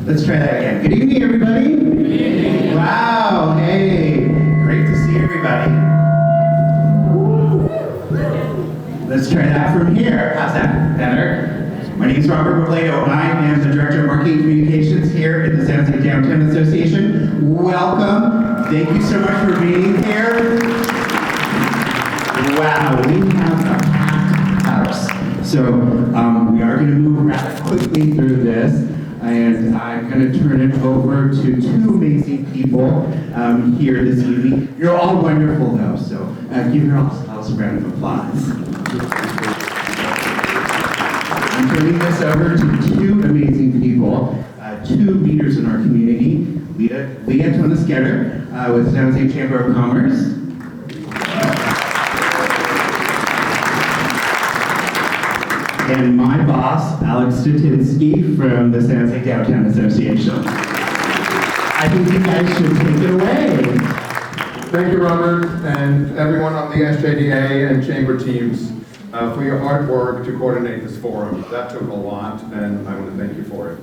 Let's try that again. Good evening, everybody. Good evening. Wow, hey, great to see everybody. Let's try that from here. How's that? Better? My name is Robert Robledo. I am the Director of Marketing Communications here at the San Jose Downtown Association. Welcome. Thank you so much for being here. Wow, we have a packed house. So we are going to move rather quickly through this, and I'm going to turn it over to two amazing people here this evening. You're all wonderful, though, so give yourselves a round of applause. I'm turning this over to two amazing people, two leaders in our community, Leah Tonis-Getter with San Jose Chamber of Commerce. And my boss, Alex Stutinsky from the San Jose Downtown Association. I think you guys should take it away. Thank you, Robert, and everyone on the SJDA and Chamber teams for your hard work to coordinate this forum. That took a lot, and I want to thank you for it.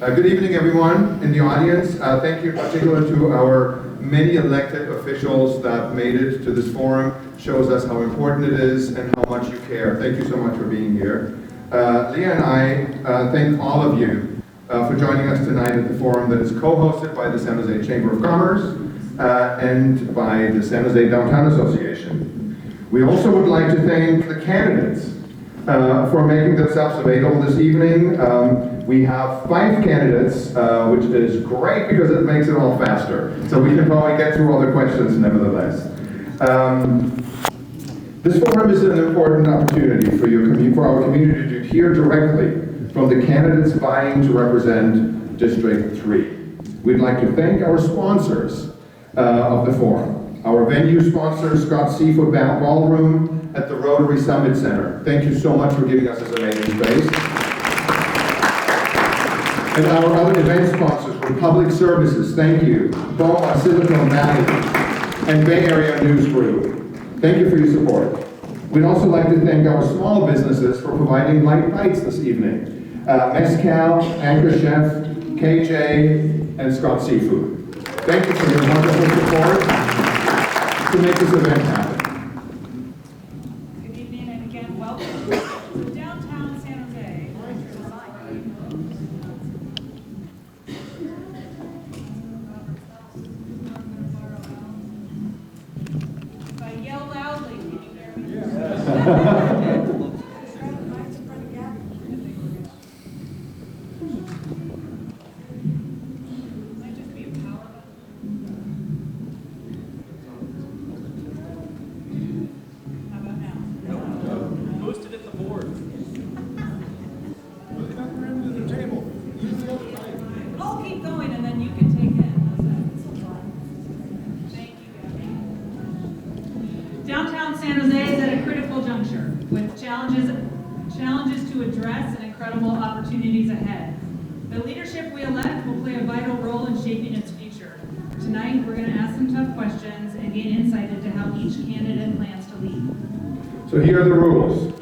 Good evening, everyone in the audience. Thank you in particular to our many elected officials that made it to this forum. Shows us how important it is and how much you care. Thank you so much for being here. Leah and I thank all of you for joining us tonight at the forum that is co-hosted by the San Jose Chamber of Commerce and by the San Jose Downtown Association. We also would like to thank the candidates for making themselves available this evening. We have 5 candidates, which is great because it makes it all faster. So we can probably get through all the questions nevertheless. This forum is an important opportunity for our community to hear directly from the candidates vying to represent District 3. We'd like to thank our sponsors of the forum. Our venue sponsor, Scott Seafood Ballroom at the Rotary Summit Center. Thank you so much for giving us this amazing space. And our other event sponsors, Republic Services, thank you. BOMA, Silicon Valley, and Bay Area News Group. Thank you for your support. We'd also like to thank our small businesses for providing light bites this evening. Mezcal, Anchor Chef, KJ, and Scott Seafood. Thank you for your wonderful support to make this event happen. Good evening, and again, welcome to downtown San Jose. If I yell loudly, can you hear me? Yes. Might just be a power button. How about now? Posted at the board. I'll keep going and then you can take it. Thank you, Gabby. Downtown San Jose is at a critical juncture with challenges to address and incredible opportunities ahead. The leadership we elect will play a vital role in shaping its future. Tonight, we're going to ask some tough questions and gain insight into how each candidate plans to lead. So here are the rules.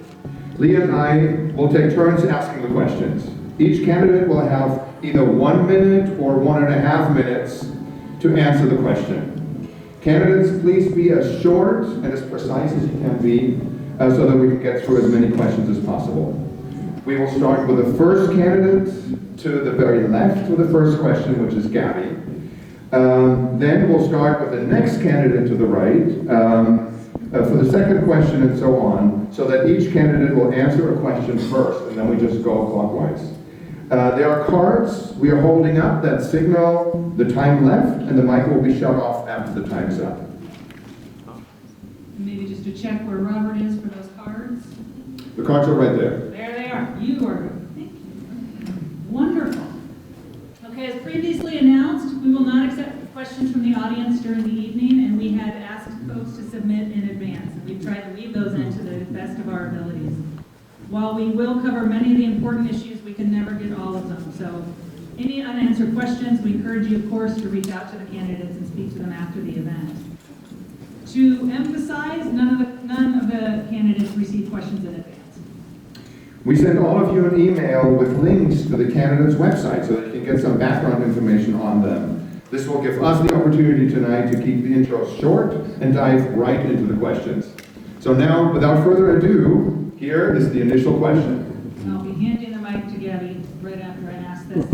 Leah and I will take turns asking the questions. Each candidate will have either 1 minute or 1.5 minutes to answer the question. Candidates, please be as short and as precise as you can be so that we can get through as many questions as possible. We will start with the first candidate to the very left with the first question, which is Gabby. Then we'll start with the next candidate to the right for the second question and so on, so that each candidate will answer a question first, and then we just go clockwise. There are cards we are holding up that signal the time left, and the mic will be shut off after the time's up. Maybe just to check where Robert is for those cards. The cards are right there. There they are. You are good. Thank you. Wonderful. Okay, as previously announced, we will not accept questions from the audience during the evening, and we had asked folks to submit in advance. And we've tried to weave those in to the best of our abilities. While we will cover many of the important issues, we can never get all of them. So any unanswered questions, we encourage you, of course, to reach out to the candidates and speak to them after the event. To emphasize, none of the candidates receive questions in advance. We send all of you an email with links to the candidates' website so that you can get some background information on them. This will give us the opportunity tonight to keep the intro short and dive right into the questions. So now, without further ado, here is the initial question. I'll be handing the mic to Gabby right after I ask this.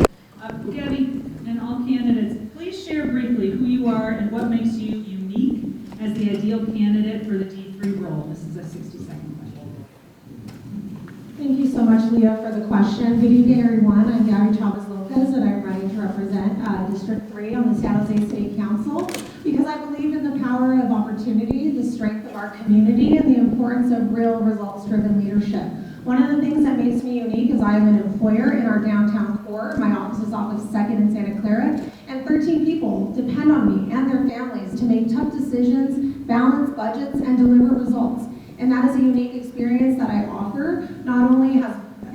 Gabby and all candidates, please share briefly who you are and what makes you unique as the ideal candidate for the D3 role. This is a 60-second question. Thank you so much, Leah, for the question. Good evening, everyone. I'm Gabby Chavez Lopez, and I'm running to represent District 3 on the San Jose City Council because I believe in the power of opportunity, the strength of our community, and the importance of real results-driven leadership. One of the things that makes me unique is I am an employer in our downtown core. My office is off of 2nd and Santa Clara, and 13 people depend on me and their families to make tough decisions, balance budgets, and deliver results. And that is a unique experience that I offer, not only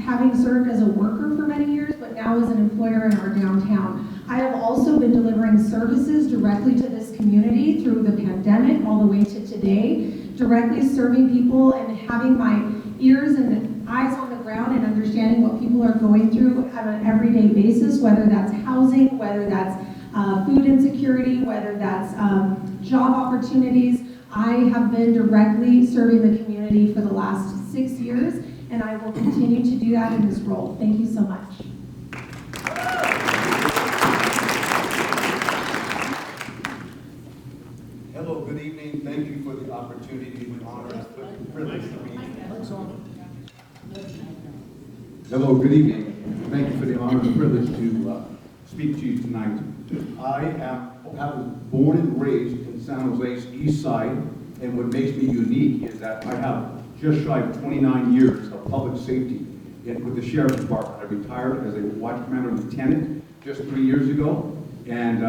having served as a worker for many years, but now as an employer in our downtown. I have also been delivering services directly to this community through the pandemic all the way to today, directly serving people and having my ears and eyes on the ground and understanding what people are going through on an everyday basis, whether that's housing, whether that's food insecurity, whether that's job opportunities. I have been directly serving the community for the last 6 years, and I will continue to do that in this role. Thank you so much. Hello, good evening. Thank you for the opportunity and honor and privilege to be. Hello, good evening. Thank you for the honor and privilege to speak to you tonight. I was born and raised in San Jose's east side, and what makes me unique is that I have just shy of 29 years of public safety with the Sheriff's Department. I retired as a watch commander lieutenant just 3 years ago, and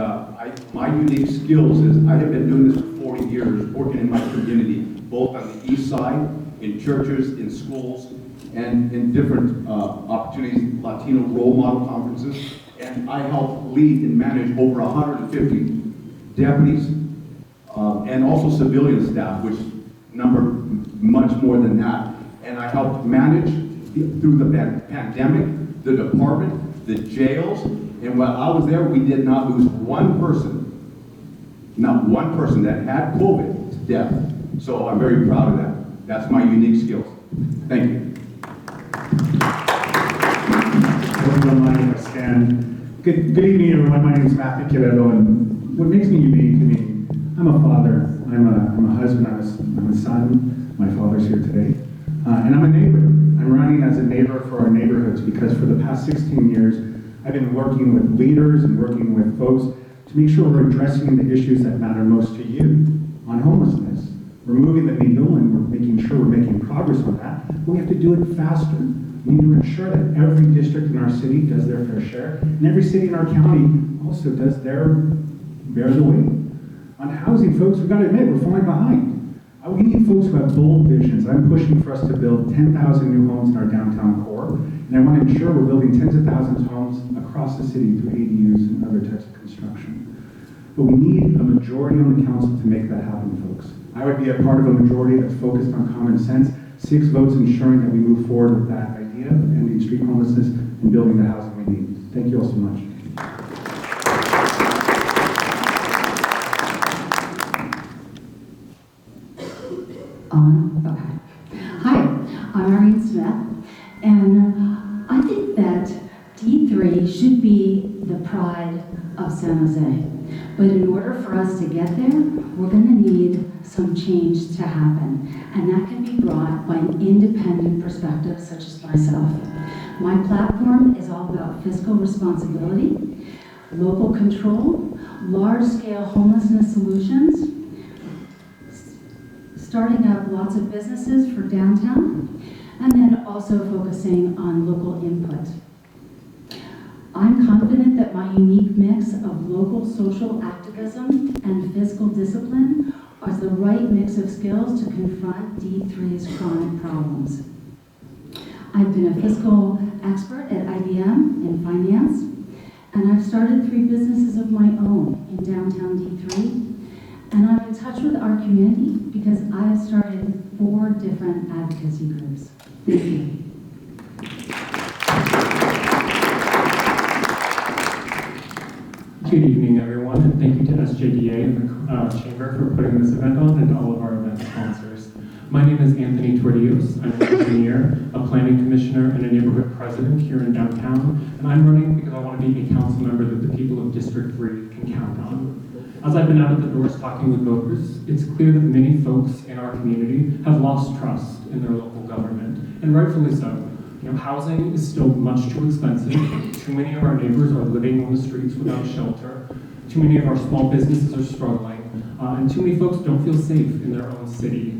my unique skills is I have been doing this for 40 years, working in my community, both on the east side, in churches, in schools, and in different opportunities, Latino role model conferences, and I help lead and manage over 150 deputies and also civilian staff, which number much more than that. And I helped manage through the pandemic, the department, the jails, and while I was there, we did not lose one person, not one person that had COVID to death. So I'm very proud of that. That's my unique skills. Thank you. Good evening, everyone. My name is Matthew Quevedo, and what makes me unique, I'm a father, I'm a husband, I'm a son. My father's here today, and I'm a neighbor. I'm running as a neighbor for our neighborhoods because for the past 16 years, I've been working with leaders and working with folks to make sure we're addressing the issues that matter most to you on homelessness. We're moving the needle and we're making sure we're making progress on that, but we have to do it faster. We need to ensure that every district in our city does their fair share, and every city in our county also does bears the weight. On housing, folks, we've got to admit, we're falling behind. We need folks who have bold visions. I'm pushing for us to build 10,000 new homes in our downtown core, and I want to ensure we're building tens of thousands of homes across the city through ADUs and other types of construction. But we need a majority on the council to make that happen, folks. I would be a part of a majority that's focused on common sense, 6 votes ensuring that we move forward with that idea of ending street homelessness and building the housing we need. Thank you all so much. Okay. Hi, I'm Irene Smith, and I think that D3 should be the pride of San Jose. But in order for us to get there, we're going to need some change to happen, and that can be brought by an independent perspective such as myself. My platform is all about fiscal responsibility, local control, large-scale homelessness solutions, starting up lots of businesses for downtown, and then also focusing on local input. I'm confident that my unique mix of local social activism and fiscal discipline is the right mix of skills to confront D3's chronic problems. I've been a fiscal expert at IBM in finance, and I've started 3 businesses of my own in downtown D3. And I'm in touch with our community because I have started 4 different advocacy groups. Thank you. Good evening, everyone, and thank you to SJDA and the Chamber for putting this event on and all of our event sponsors. My name is Anthony Tordios. I'm an engineer, a planning commissioner, and a neighborhood president here in downtown, and I'm running because I want to be a council member that the people of District 3 can count on. As I've been out at the doors talking with voters, it's clear that many folks in our community have lost trust in their local government, and rightfully so. You know, housing is still much too expensive. Too many of our neighbors are living on the streets without shelter. Too many of our small businesses are struggling, and too many folks don't feel safe in their own city.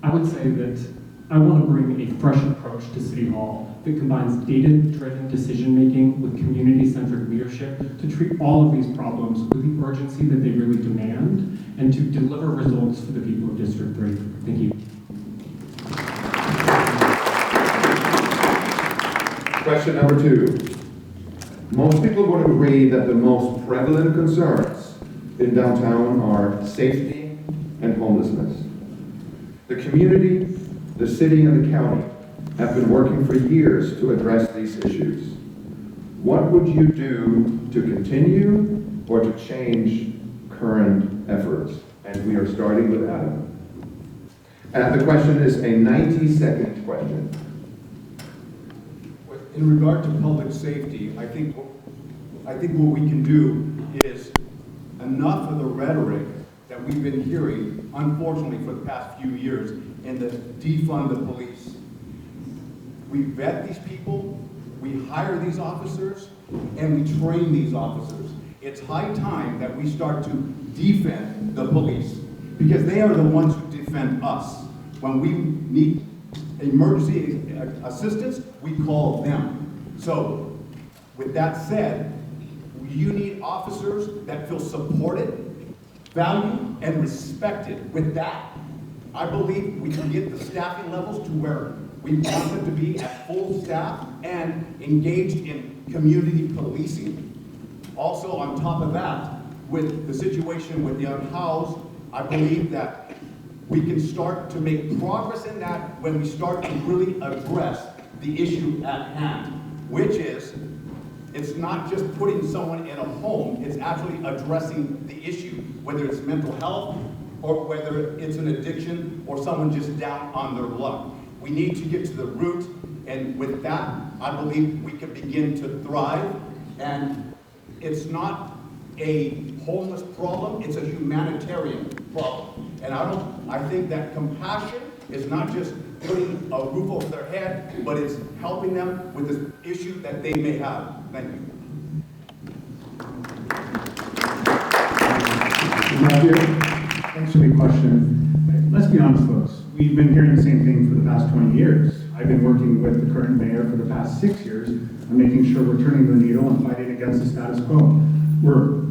I would say that I want to bring a fresh approach to City Hall that combines data-driven decision-making with community-centered leadership to treat all of these problems with the urgency that they really demand and to deliver results for the people of District 3. Thank you. Question number 2. Most people would agree that the most prevalent concerns in downtown are safety and homelessness. The community, the city, and the county have been working for years to address these issues. What would you do to continue or to change current efforts? And we are starting with Adam. And the question is a 90-second question. In regard to public safety, I think what we can do is enough of the rhetoric that we've been hearing, unfortunately, for the past few years, in the defund the police. We vet these people, we hire these officers, and we train these officers. It's high time that we start to defend the police, because they are the ones who defend us. When we need emergency assistance, we call them. So, with that said, you need officers that feel supported, valued, and respected. With that, I believe we can get the staffing levels to where we want them to be at full staff and engaged in community policing. Also, on top of that, with the situation with the unhoused, I believe that we can start to make progress in that when we start to really address the issue at hand, which is, it's not just putting someone in a home, it's actually addressing the issue, whether it's mental health or whether it's an addiction or someone just down on their luck. We need to get to the root, and with that, I believe we can begin to thrive. And it's not a homeless problem, it's a humanitarian problem. And I think that compassion is not just putting a roof over their head, but it's helping them with this issue that they may have. Thank you. Matthew, thanks for the question. Let's be honest, folks. We've been hearing the same thing for the past 20 years. I've been working with the current mayor for the past 6 years on making sure we're turning the needle and fighting against the status quo.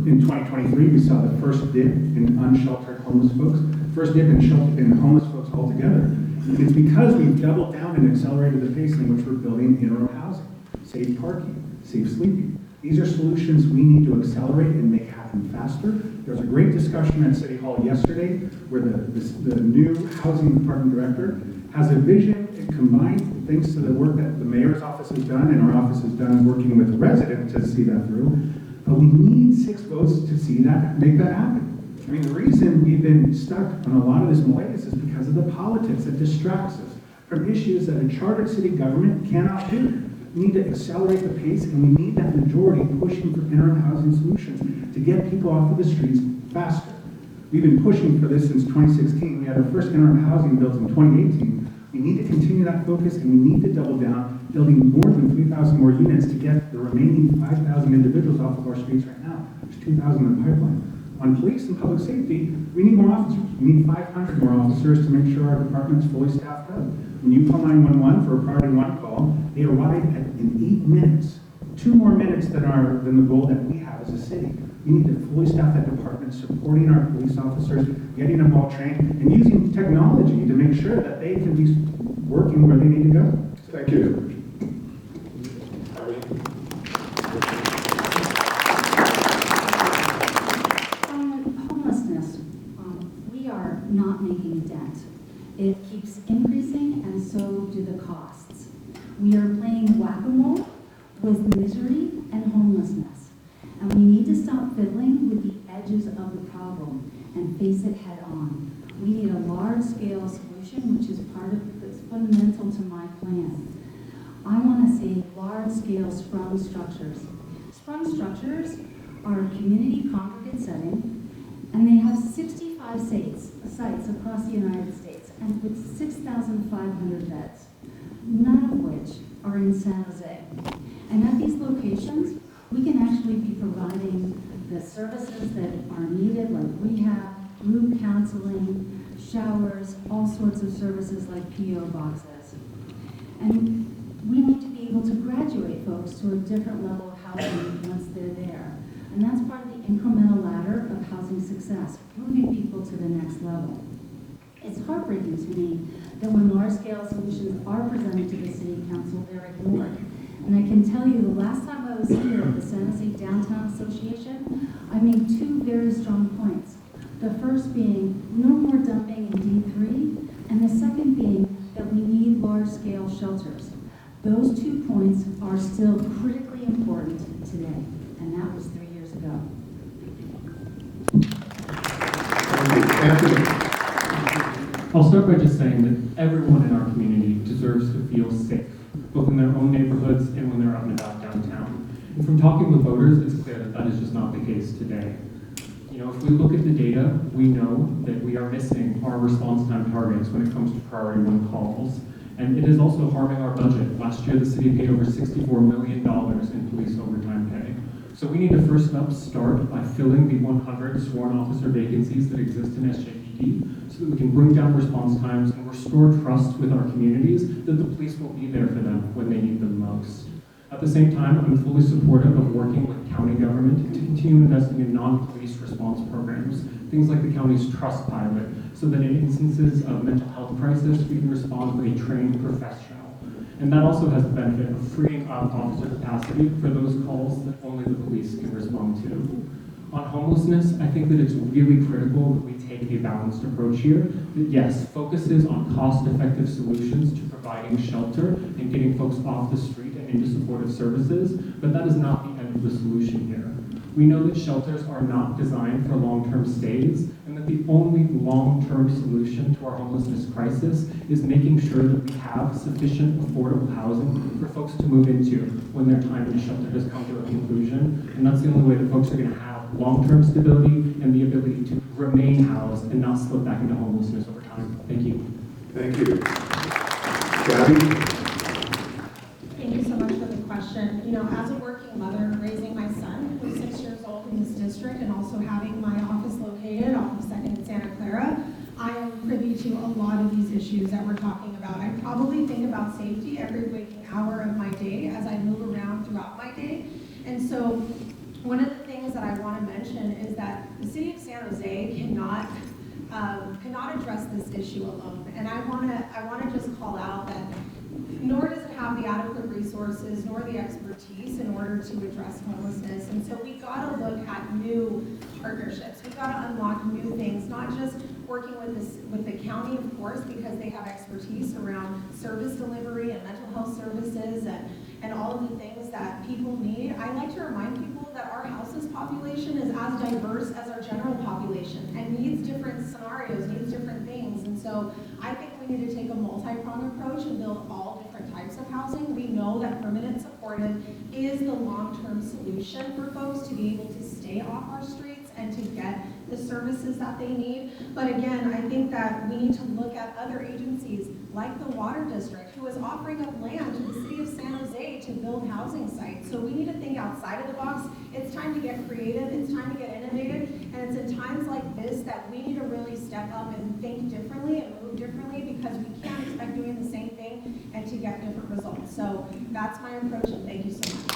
In 2023, we saw the first dip in unsheltered homeless folks, first dip in homeless folks altogether. And it's because we've doubled down and accelerated the pace in which we're building interim housing, safe parking, safe sleeping. These are solutions we need to accelerate and make happen faster. There was a great discussion at City Hall yesterday where the new housing department director has a vision. It combined, thanks to the work that the mayor's office has done and our office has done working with residents to see that through. But we need 6 votes to see that, make that happen. I mean, the reason we've been stuck on a lot of this malaise is because of the politics that distracts us from issues that a chartered city government cannot do. We need to accelerate the pace, and we need that majority pushing for interim housing solutions to get people off of the streets faster. We've been pushing for this since 2016. We had our first interim housing built in 2018. We need to continue that focus, and we need to double down, building more than 3,000 more units to get the remaining 5,000 individuals off of our streets right now. There's 2,000 in the pipeline. On police and public safety, we need more officers. We need 500 more officers to make sure our department's fully staffed up. When you call 911 for a priority 1 call, they arrive in 8 minutes. 2 more minutes than the goal that we have as a city. We need to fully staff that department, supporting our police officers, getting them all trained, and using technology to make sure that they can be working where they need to go. Thank you. Homelessness, we are not making a dent. It keeps increasing, and so do the costs. We are playing whack-a-mole with misery and homelessness, and we fiddling with the edges of the problem and face it head on. We need a large-scale solution, which is part of, that's fundamental to my plan. I want to see large-scale sprung structures. Sprung structures are a community congregate setting, and they have 65 sites across the United States, and with 6,500 beds, none of which are in San Jose. And at these locations, we can actually be providing the services that are needed, like rehab, group counseling, showers, all sorts of services like PO boxes. And we need to be able to graduate folks to a different level of housing once they're there. And that's part of the incremental ladder of housing success, moving people to the next level. It's heartbreaking to me that when large-scale solutions are presented to the City Council, they're ignored. And I can tell you, the last time I was here at the San Jose Downtown Association, I made two very strong points. The first being no more dumping in D3, and the second being that we need large-scale shelters. Those 2 points are still critically important today, and that was 3 years ago. Anthony. I'll start by just saying that everyone in our community deserves to feel safe, both in their own neighborhoods and when they're out and about downtown. And from talking with voters, it's clear that that is just not the case today. You know, if we look at the data, we know that we are missing our response time targets when it comes to priority 1 calls. And it is also harming our budget. Last year, the city paid over $64 million in police overtime pay. So we need to first up start by filling the 100 sworn officer vacancies that exist in SJPD so that we can bring down response times and restore trust with our communities that the police will be there for them when they need them most. At the same time, I'm fully supportive of working with county government to continue investing in non-police response programs, things like the county's Trust Pilot, so that in instances of mental health crisis, we can respond with a trained professional. And that also has the benefit of freeing up officer capacity for those calls that only the police can respond to. On homelessness, I think that it's really critical that we take a balanced approach here. That yes, focuses on cost-effective solutions to providing shelter and getting folks off the street and into supportive services, but that is not the end of the solution here. We know that shelters are not designed for long-term stays, and that the only long-term solution to our homelessness crisis is making sure that we have sufficient affordable housing for folks to move into when their time in a shelter has come to a conclusion. And that's the only way that folks are going to have long-term stability and the ability to remain housed and not slip back into homelessness over time. Thank you. Thank you. Gabby? Thank you so much for the question. You know, as a working mother, raising my son, who's 6 years old in this district, and also having my office located off of 2nd and Santa Clara, I am privy to a lot of these issues that we're talking about. I probably think about safety every waking hour of my day as I move around throughout my day. And so one of the things that I want to mention is that the city of San Jose cannot address this issue alone. And I want to just call out that nor does it have the adequate resources nor the expertise in order to address homelessness. And so we got to look at new partnerships. We got to unlock new things, not just working with the county, of course, because they have expertise around service delivery and mental health services and all of the things that people need. I like to remind people that our houseless population is as diverse as our general population and needs different scenarios, needs different things. And so I think we need to take a multi-pronged approach and build all different types of housing. We know that permanent supportive is the long-term solution for folks to be able to stay off our streets and to get the services that they need. But again, I think that we need to look at other agencies like the Water District, who is offering up land to the city of San Jose to build housing sites. So we need to think outside of the box. It's time to get creative, it's time to get innovative, and it's in times like this that we need to really step up and think differently and move differently, because we can't expect doing the same thing and to get different results. So that's my approach, and thank you so much.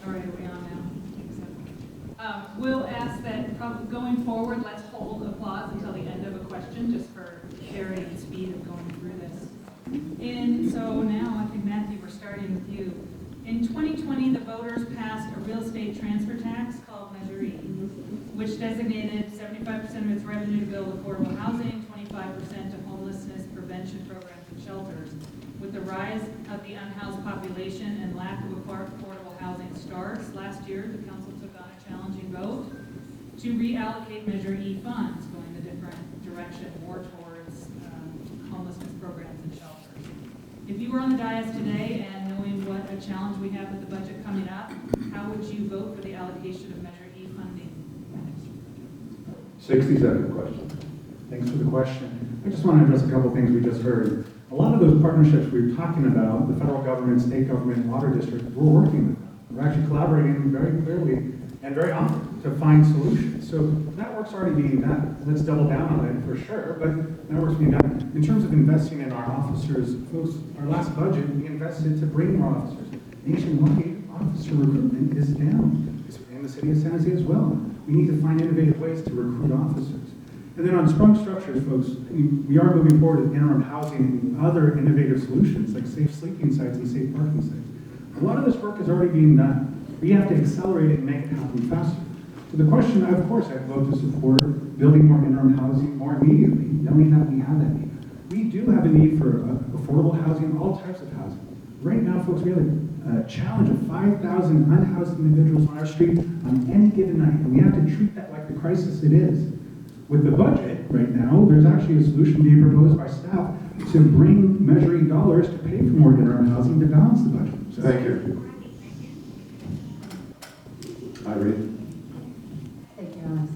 All right, are we on now? We'll ask that probably going forward, let's hold applause until the end of a question, just for clarity and speed of going through this. And so now, I think Matthew, we're starting with you. In 2020, the voters passed a real estate transfer tax called Measure E, which designated 75% of its revenue to build affordable housing, 25% to homelessness prevention programs and shelters, with the rise of the unhoused population and lack of affordable housing starts, last year, the council took on a challenging vote to reallocate Measure E funds, going a different direction, more towards homelessness programs and shelters. If you were on the dais today and knowing what a challenge we have with the budget coming up, how would you vote for the allocation of Measure E funding next year? 60-second question. Thanks for the question. I just want to address a couple things we just heard. A lot of those partnerships we were talking about, the federal government, state government, water district, we're working with them. We're actually collaborating very clearly and very often to find solutions. So that work's already being done. Let's double down on it for sure, but that work's being done. In terms of investing in our officers, folks, our last budget, we invested to bring more officers. Nationwide, officer recruitment is down. It's in the city of San Jose as well. We need to find innovative ways to recruit officers. And then on sprung structures, folks, we are moving forward with interim housing and other innovative solutions like safe sleeping sites and safe parking sites. A lot of this work is already being done. We have to accelerate it and make it happen faster. So the question, of course, I'd vote to support building more interim housing more immediately, knowing that we have that need. We do have a need for affordable housing, all types of housing. Right now, folks, we have a challenge of 5,000 unhoused individuals on our street on any given night, and we have to treat that like the crisis it is. With the budget right now, there's actually a solution being proposed by staff to bring Measure E dollars to pay for more interim housing to balance the budget. So, Thank you. Irene? Thank you, Alex.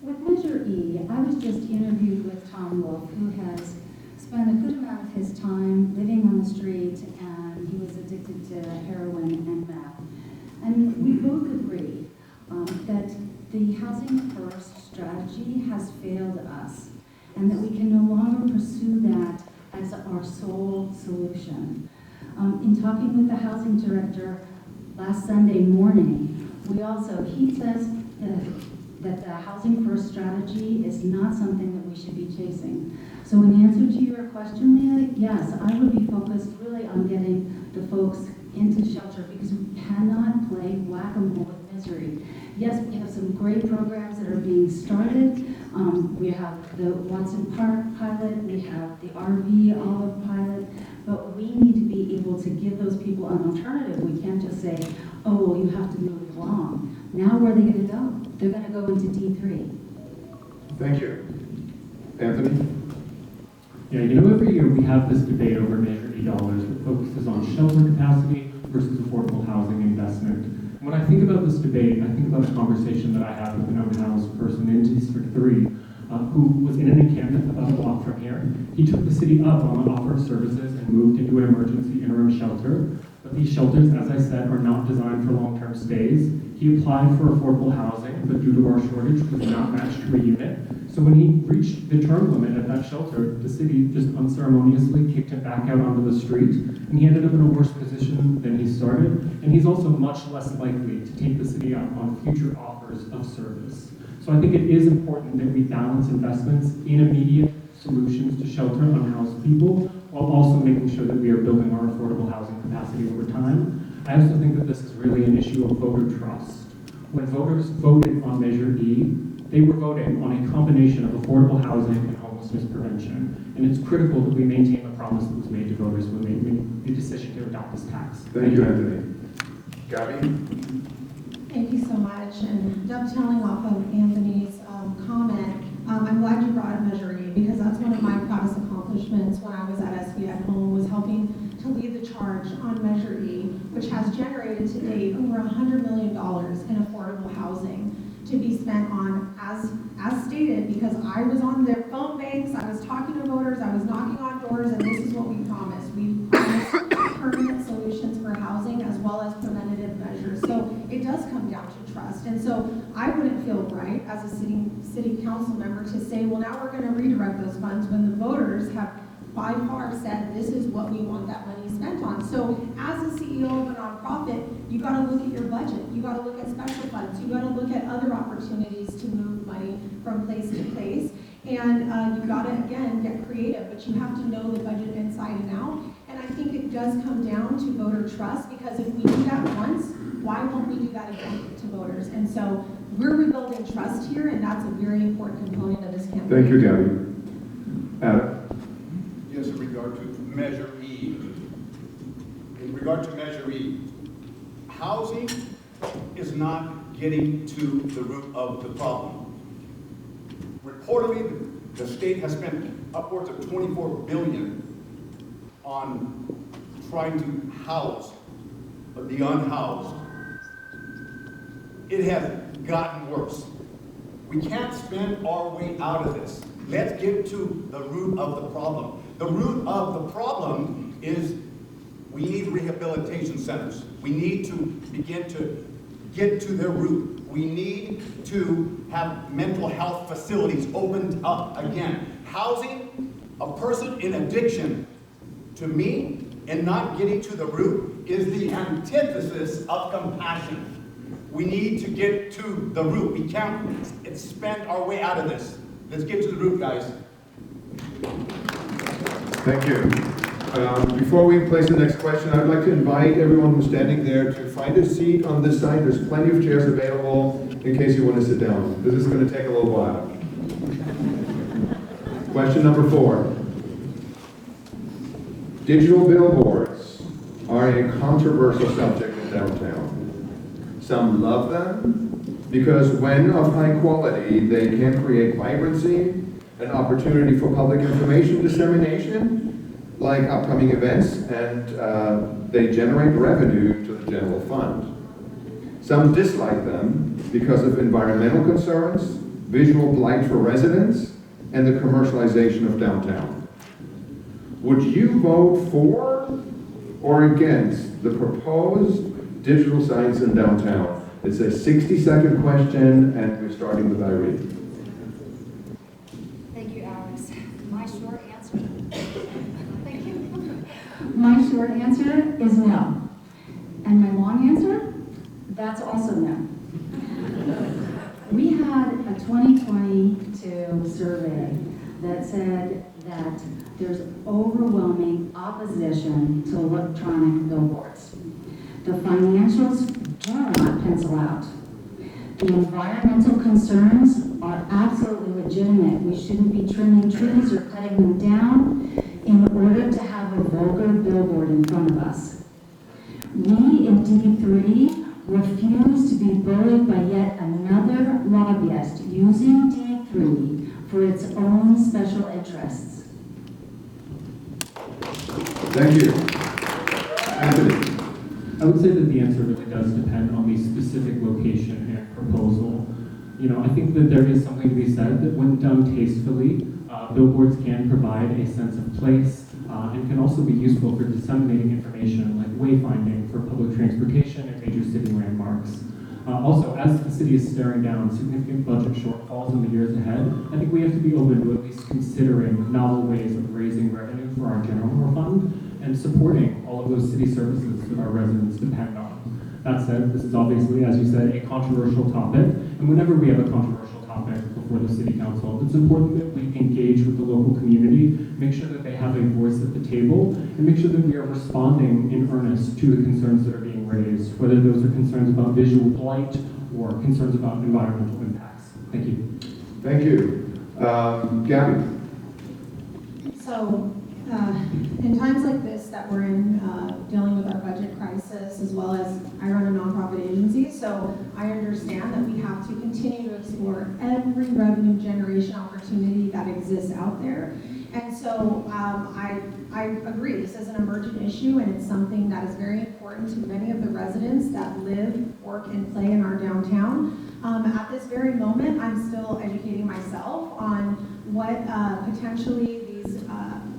With Measure E, I was just interviewed with Tom Wolf, who has spent a good amount of his time living on the street, and he was addicted to heroin and meth. And we both agree that the Housing First strategy has failed us, and that we can no longer pursue that as our sole solution. In talking with the housing director last Sunday morning, he says that the Housing First strategy is not something that we should be chasing. So in answer to your question, Leah, yes, I would be focused really on getting the folks into shelter, because we cannot play whack-a-mole with misery. Yes, we have some great programs that are being started. We have the Watson Park pilot, we have the RV Olive pilot, but we need to be able to give those people an alternative. We can't just say, oh, well, you have to move along. Now where are they going to go? They're going to go into D3. Thank you. Anthony? Yeah, you know, every year we have this debate over Measure E dollars that focuses on shelter capacity versus affordable housing investment. When I think about this debate, I think about a conversation that I had with an unhoused person in District 3 who was in an encampment about a block from here. He took the city up on the offer of services and moved into an emergency interim shelter. But these shelters, as I said, are not designed for long-term stays. He applied for affordable housing, but due to our shortage, was not matched to a unit. So when he reached the term limit at that shelter, the city just unceremoniously kicked him back out onto the street, and he ended up in a worse position than he started. And he's also much less likely to take the city up on future offers of service. So I think it is important that we balance investments in immediate solutions to shelter unhoused people, while also making sure that we are building our affordable housing capacity over time. I also think that this is really an issue of voter trust. When voters voted on Measure E, they were voting on a combination of affordable housing and homelessness prevention. And it's critical that we maintain the promise that was made to voters when they made the decision to adopt this tax. Thank you, Anthony. Gabby? Thank you so much. And dovetailing off of Anthony's comment, I'm glad you brought up Measure E, because that's one of my proudest accomplishments when I was at SB at Home, was helping to lead the charge on Measure E, which has generated to date over $100 million in affordable housing to be spent on, as stated, because I was on their phone banks, I was talking to voters, I was knocking on doors, and this is what we promised. We promised permanent solutions for housing as well as preventative measures. So it does come down to trust. And so I wouldn't feel right as a city council member to say, well, now we're going to redirect those funds when the voters have by far said this is what we want that money spent on. So as a CEO of a nonprofit, you got to look at your budget. You got to look at special funds. You got to look at other opportunities to move money from place to place. And you got to, again, get creative, but you have to know the budget inside and out. And I think it does come down to voter trust, because if we do that once, why won't we do that again to voters? And so we're rebuilding trust here, and that's a very important component of this campaign. Thank you, Gabby. Adam? Yes, in regard to Measure E. In regard to Measure E, housing is not getting to the root of the problem. Reportedly, the state has spent upwards of $24 billion on trying to house the unhoused. It has gotten worse. We can't spend our way out of this. Let's get to the root of the problem. The root of the problem is we need rehabilitation centers. We need to begin to get to their root. We need to have mental health facilities opened up again. Housing a person in addiction, to me, and not getting to the root is the antithesis of compassion. We need to get to the root. We can't spend our way out of this. Let's get to the root, guys. Thank you. Before we place the next question, I'd like to invite everyone who's standing there to find a seat on this side. There's plenty of chairs available in case you want to sit down. This is going to take a little while. Question number 4. Digital billboards are a controversial subject in downtown. Some love them because when of high quality, they can create vibrancy, an opportunity for public information dissemination, like upcoming events, and they generate revenue to the general fund. Some dislike them because of environmental concerns, visual blight for residents, and the commercialization of downtown. Would you vote for or against the proposed digital signs in downtown? It's a 60-second question, and we're starting with Irene. Thank you, Alex. My short answer. Thank you. My short answer is no. And my long answer? That's also no. We had a 2022 survey that said that there's overwhelming opposition to electronic billboards. The financials do not pencil out. The environmental concerns are absolutely legitimate. We shouldn't be trimming trees or cutting them down in order to have a vulgar billboard in front of us. We in D3 refuse to be bullied by yet another lobbyist using D3 for its own special interests. Thank you. Anthony. I would say that the answer really does depend on the specific location and proposal. You know, I think that there is something to be said that when done tastefully, billboards can provide a sense of place and can also be useful for disseminating information like wayfinding for public transportation and major city landmarks. Also, as the city is staring down significant budget shortfalls in the years ahead, I think we have to be open to at least considering novel ways of raising revenue for our general fund and supporting all of those city services that our residents depend on. That said, this is obviously, as you said, a controversial topic, and whenever we have a controversial topic before the city council, it's important that we engage with the local community, make sure that they have a voice at the table, and make sure that we are responding in earnest to the concerns that are being raised, whether those are concerns about visual blight or concerns about environmental impacts. Thank you. Thank you. Gabby. So, in times like this that we're in, dealing with our budget crisis, as well as I run a nonprofit agency, so I understand that we have to continue to explore every revenue generation opportunity that exists out there. And so I agree, this is an emergent issue, and it's something that is very important to many of the residents that live, work, and play in our downtown. At this very moment, I'm still educating myself on what potentially these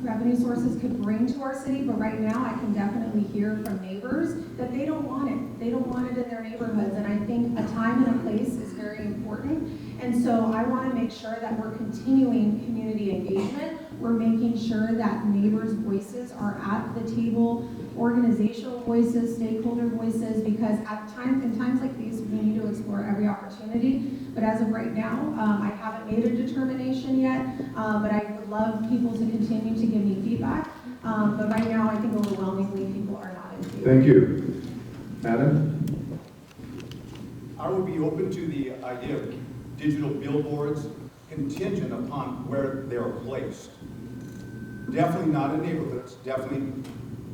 revenue sources could bring to our city, but right now I can definitely hear from neighbors that they don't want it. They don't want it in their neighborhoods, and I think a time and a place is very important. And so I want to make sure that we're continuing community engagement. We're making sure that neighbors' voices are at the table, organizational voices, stakeholder voices, because in times like these, we need to explore every opportunity. But as of right now, I haven't made a determination yet, but I would love people to continue to give me feedback. But right now, I think overwhelmingly people are not in favor. Thank you. Adam? I would be open to the idea of digital billboards contingent upon where they are placed. definitely not in neighborhoods, definitely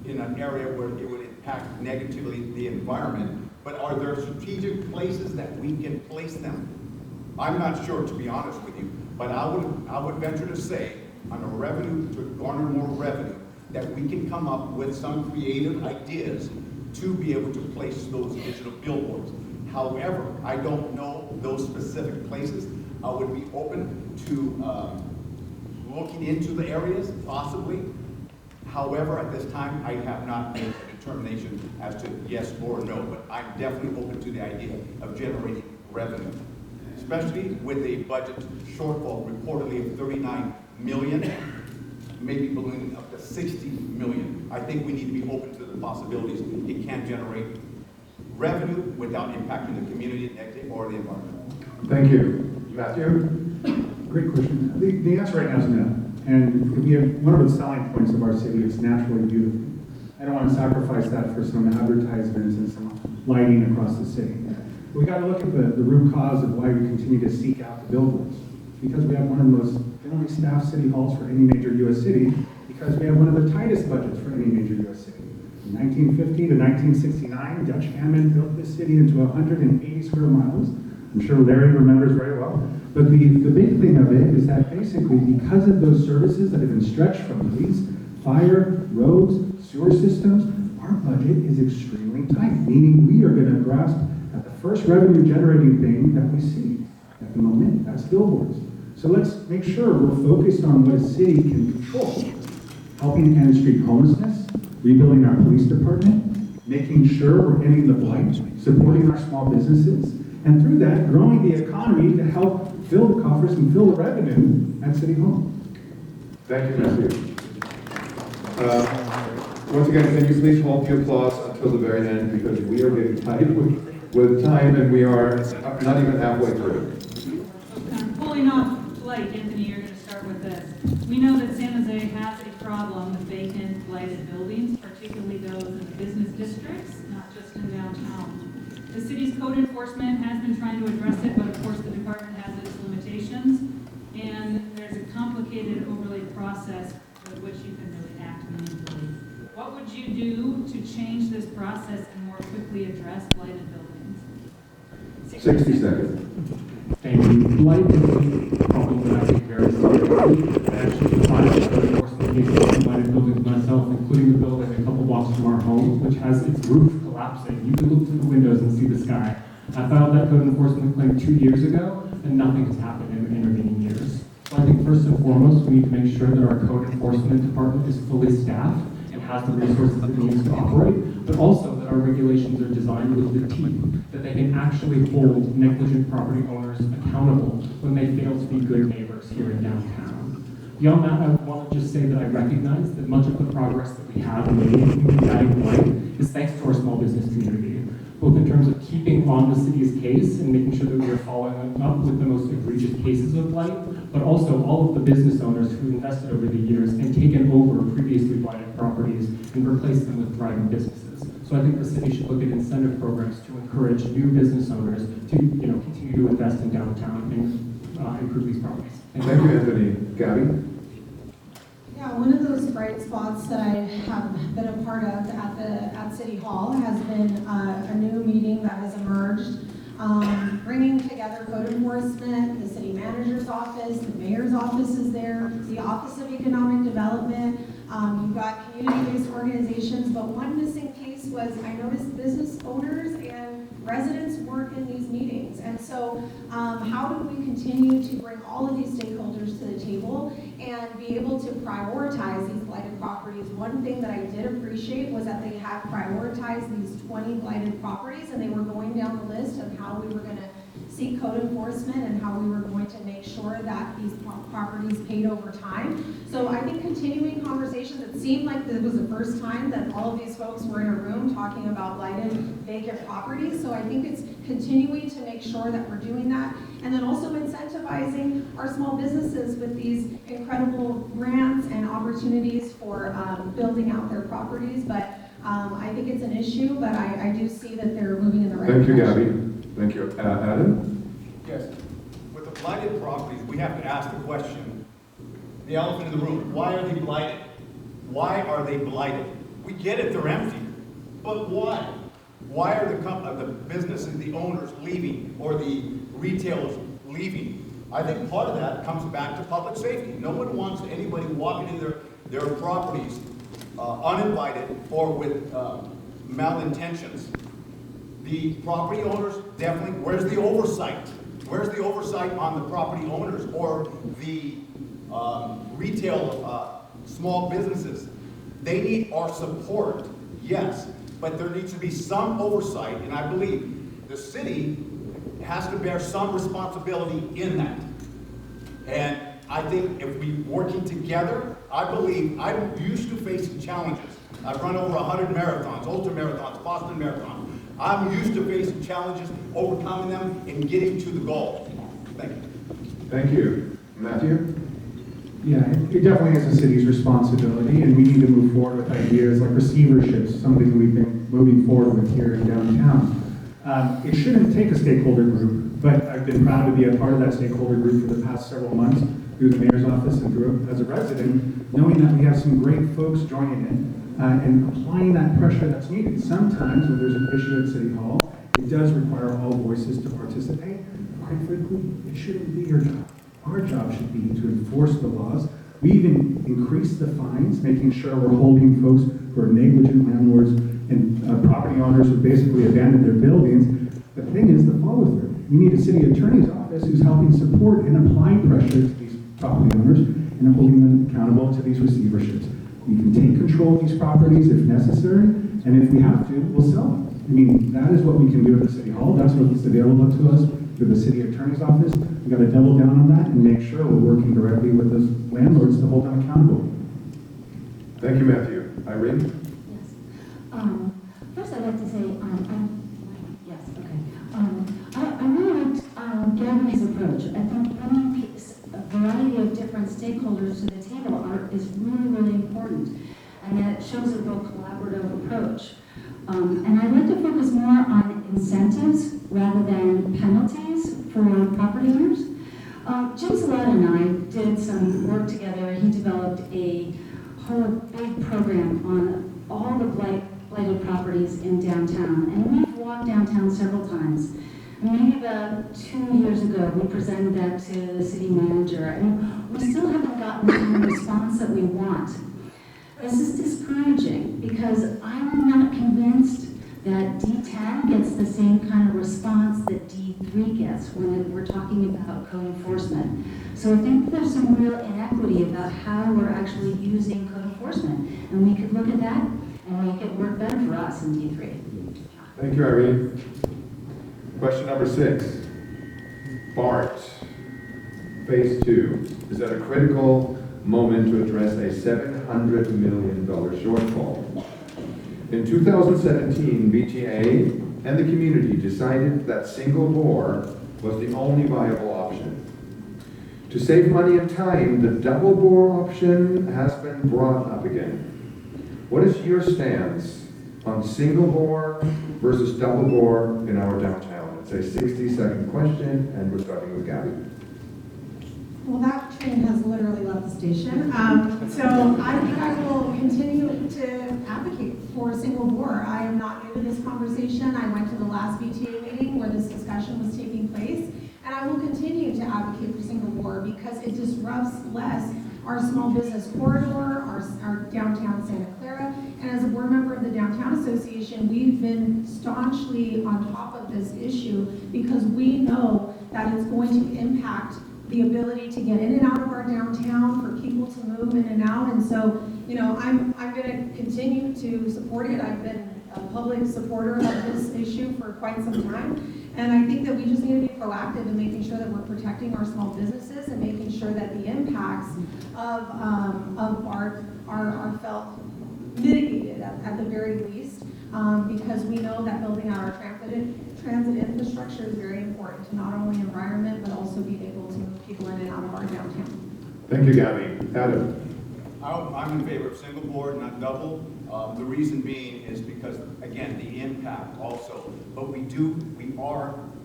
in an area where it would impact negatively the environment, but are there strategic places that we can place them? I'm not sure, to be honest with you, but I would venture to say, on a revenue, to garner more revenue, that we can come up with some creative ideas to be able to place those digital billboards. However, I don't know those specific places. I would be open to looking into the areas, possibly. However, at this time, I have not made a determination as to yes or no, but I'm definitely open to the idea of generating revenue, especially with a budget shortfall reportedly of 39 million, maybe ballooning up to 60 million. I think we need to be open to the possibilities. It can generate revenue without impacting the community negative or the environment. Thank you. Matthew? Great question. The answer right now is no. And we have, one of the selling points of our city is naturally beautiful. I don't want to sacrifice that for some advertisements and some lighting across the city. We got to look at the root cause of why we continue to seek out the billboards. Because we have one of the most thinly staffed city halls for any major U.S. city, because we have one of the tightest budgets for any major U.S. city. From 1950 to 1969, Dutch Hammond built this city into 180 square miles. I'm sure Larry remembers very well. But the big thing of it is that basically because of those services that have been stretched from police, fire, roads, sewer systems, our budget is extremely tight, meaning we are going to grasp at the first revenue generating thing that we see at the moment, that's billboards. So let's make sure we're focused on what a city can control. Helping end street homelessness, rebuilding our police department, making sure we're ending the blight, supporting our small businesses, and through that, growing the economy to help fill the coffers and fill the revenue at City Hall. Thank you, Matthew. Once again, can you please hold the applause until the very end, because we are getting tight with time and we are not even halfway through. So kind of pulling off blight, Anthony, you're going to start with this. We know that San Jose has a problem with vacant, blighted buildings, particularly those in the business districts, not just in downtown. The city's code enforcement has been trying to address it, but of course the department has its limitations, and there's a complicated overlay process with which you can really act meaningfully. What would you do to change this process and more quickly address blighted buildings? 60 seconds. Thank you. Blight is a problem that I take very seriously. I actually applied for code enforcement cases on blighted buildings myself, including the building a couple blocks from our home, which has its roof collapsing. You can look through the windows and see the sky. I filed that code enforcement claim 2 years ago, and nothing has happened in the intervening years. So I think first and foremost, we need to make sure that our code enforcement department is fully staffed and has the resources it needs to operate, but also that our regulations are designed with the teeth, that they can actually hold negligent property owners accountable when they fail to be good neighbors here in downtown. Beyond that, I want to just say that I recognize that much of the progress that we have made in combating blight is thanks to our small business community, both in terms of keeping on the city's case and making sure that we are following up with the most egregious cases of blight, but also all of the business owners who invested over the years and taken over previously blighted properties and replaced them with thriving businesses. So I think the city should look at incentive programs to encourage new business owners to continue to invest in downtown and improve these properties. Thank you, Anthony. Gabby? Yeah, one of those bright spots that I have been a part of at City Hall has been a new meeting that has emerged, bringing together code enforcement, the city manager's office, the mayor's office is there, the Office of Economic Development. You've got community-based organizations, but one missing piece was I noticed business owners and residents weren't in these meetings. And so how do we continue to bring all of these stakeholders to the table and be able to prioritize these blighted properties? One thing that I did appreciate was that they had prioritized these 20 blighted properties, and they were going down the list of how we were going to seek code enforcement and how we were going to make sure that these properties paid over time. So I think continuing conversations, it seemed like it was the first time that all of these folks were in a room talking about blighted vacant properties. So I think it's continuing to make sure that we're doing that, and then also incentivizing our small businesses with these incredible grants and opportunities for building out their properties. But I think it's an issue, but I do see that they're moving in the right direction. Thank you, Gabby. Thank you. Adam? Yes. With the blighted properties, we have to ask the question, the elephant in the room, why are they blighted? Why are they blighted? We get it, they're empty, but why? Why are the businesses, the owners leaving, or the retailers leaving? I think part of that comes back to public safety. No one wants anybody walking in their properties uninvited or with malintentions. The property owners definitely, where's the oversight? Where's the oversight on the property owners or the retail small businesses? They need our support, yes, but there needs to be some oversight, and I believe the city has to bear some responsibility in that. And I think if we working together, I believe, I'm used to facing challenges. I've run over 100 marathons, ultra marathons, Boston Marathon. I'm used to facing challenges, overcoming them, and getting to the goal. Thank you. Thank you. Matthew? Yeah, it definitely is the city's responsibility, and we need to move forward with ideas like receiverships, something we've been moving forward with here in downtown. It shouldn't take a stakeholder group, but I've been proud to be a part of that stakeholder group for the past several months through the mayor's office and through as a resident, knowing that we have some great folks joining in and applying that pressure that's needed. Sometimes when there's an issue at City Hall, it does require all voices to participate. Quite frankly, it shouldn't be your job. Our job should be to enforce the laws. We even increase the fines, making sure we're holding folks who are negligent landlords and property owners who basically abandoned their buildings. The thing is the follow-through. You need a city attorney's office who's helping support and applying pressure to these property owners and holding them accountable to these receiverships. We can take control of these properties if necessary, and if we have to, we'll sell them. I mean, that is what we can do at the City Hall. That's what's available to us through the city attorney's office. We've got to double down on that and make sure we're working directly with those landlords to hold them accountable. Thank you, Matthew. Irene? Yes. First, I'd like to say, yes, okay. I really liked Gavin's approach. I think bringing a variety of different stakeholders to the table is really, really important, and that shows a real collaborative approach. And I'd like to focus more on incentives rather than penalties for property owners. Jim Salata and I did some work together. He developed a whole big program on all the blighted properties in downtown. And we've walked downtown several times. Maybe about 2 years ago, we presented that to the city manager, and we still haven't gotten the response that we want. This is discouraging because I'm not convinced that D10 gets the same kind of response that D3 gets when we're talking about code enforcement. So I think there's some real inequity about how we're actually using code enforcement, and we could look at that and make it work better for us in D3. Thank you, Irene. Question number 6. BART, Phase 2, is at a critical moment to address a $700 million shortfall. In 2017, BTA and the community decided that single bore was the only viable option. To save money and time, the double bore option has been brought up again. What is your stance on single bore versus double bore in our downtown? It's a 60-second question, and we're starting with Gabby. Well, that train has literally left the station. So I will continue to advocate for single bore. I am not new to this conversation. I went to the last BTA meeting where this discussion was taking place, and I will continue to advocate for single bore because it disrupts less our small business corridor, our downtown Santa Clara, and as a board member of the Downtown Association, we've been staunchly on top of this issue because we know that it's going to impact the ability to get in and out of our downtown, for people to move in and out. And so, you know, I'm going to continue to support it. I've been a public supporter of this issue for quite some time. And I think that we just need to be proactive in making sure that we're protecting our small businesses and making sure that the impacts of BART are felt mitigated at the very least, because we know that building out our transit infrastructure is very important to not only environment, but also being able to move people in and out of our downtown. Thank you, Gabby. Adam? I'm in favor of single board, not double. The reason being is because, again, the impact also. But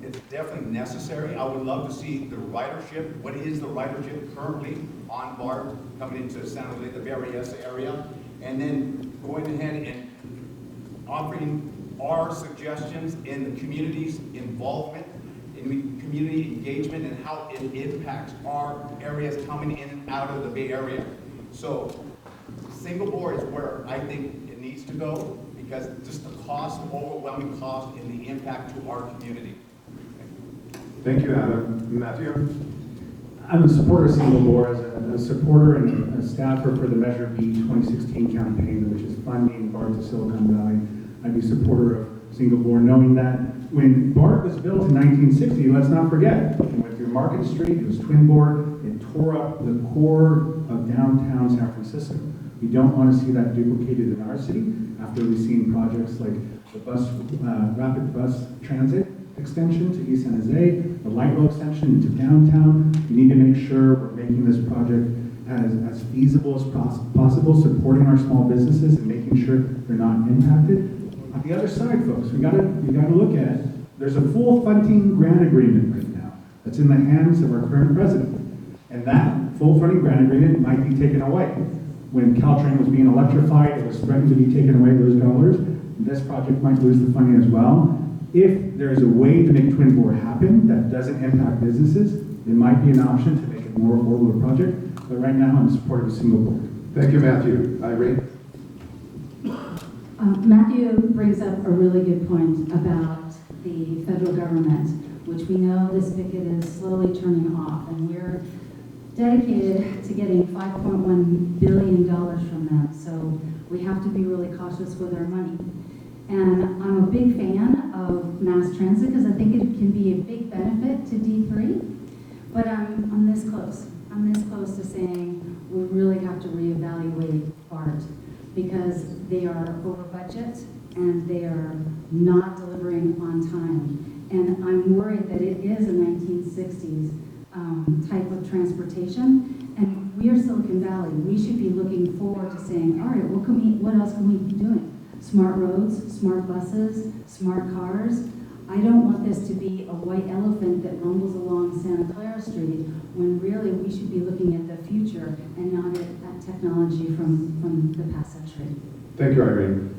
it's definitely necessary. I would love to see the ridership. What is the ridership currently on BART coming into San Jose, the Berryessa area? and then going ahead and offering our suggestions in the community's involvement, in the community engagement, and how it impacts our areas coming in and out of the Bay Area. So single board is where I think it needs to go, because just the cost, overwhelming cost, and the impact to our community. Thank you, Adam. Matthew? I'm a supporter of single board, as a supporter and a staffer for the Measure B 2016 campaign, which is funding BART to Silicon Valley. I'd be a supporter of single board, knowing that when BART was built in 1960, let's not forget, it went through Market Street, it was twin board, it tore up the core of downtown San Francisco. We don't want to see that duplicated in our city after we've seen projects like the rapid bus transit extension to East San Jose, the light rail extension into downtown. We need to make sure we're making this project as feasible as possible, supporting our small businesses and making sure they're not impacted. On the other side, folks, we gotta look at, there's a full funding grant agreement right now that's in the hands of our current president. And that full funding grant agreement might be taken away. When Caltrain was being electrified, it was threatened to be taken away, those dollars. This project might lose the funding as well. If there's a way to make Twin Board happen that doesn't impact businesses, it might be an option to make it more affordable project. But right now, I'm supportive of single board. Thank you, Matthew. Irene? Matthew brings up a really good point about the federal government, which we know this spigot is slowly turning off, and we're dedicated to getting $5.1 billion from them. So we have to be really cautious with our money. And I'm a big fan of mass transit because I think it can be a big benefit to D3. But I'm this close. I'm this close to saying we really have to reevaluate BART because they are over budget and they are not delivering on time. And I'm worried that it is a 1960s type of transportation. And we are Silicon Valley. We should be looking forward to saying, all right, what else can we be doing? Smart roads, smart buses, smart cars. I don't want this to be a white elephant that rumbles along Santa Clara Street when really we should be looking at the future and not at technology from the past century. Thank you, Irene.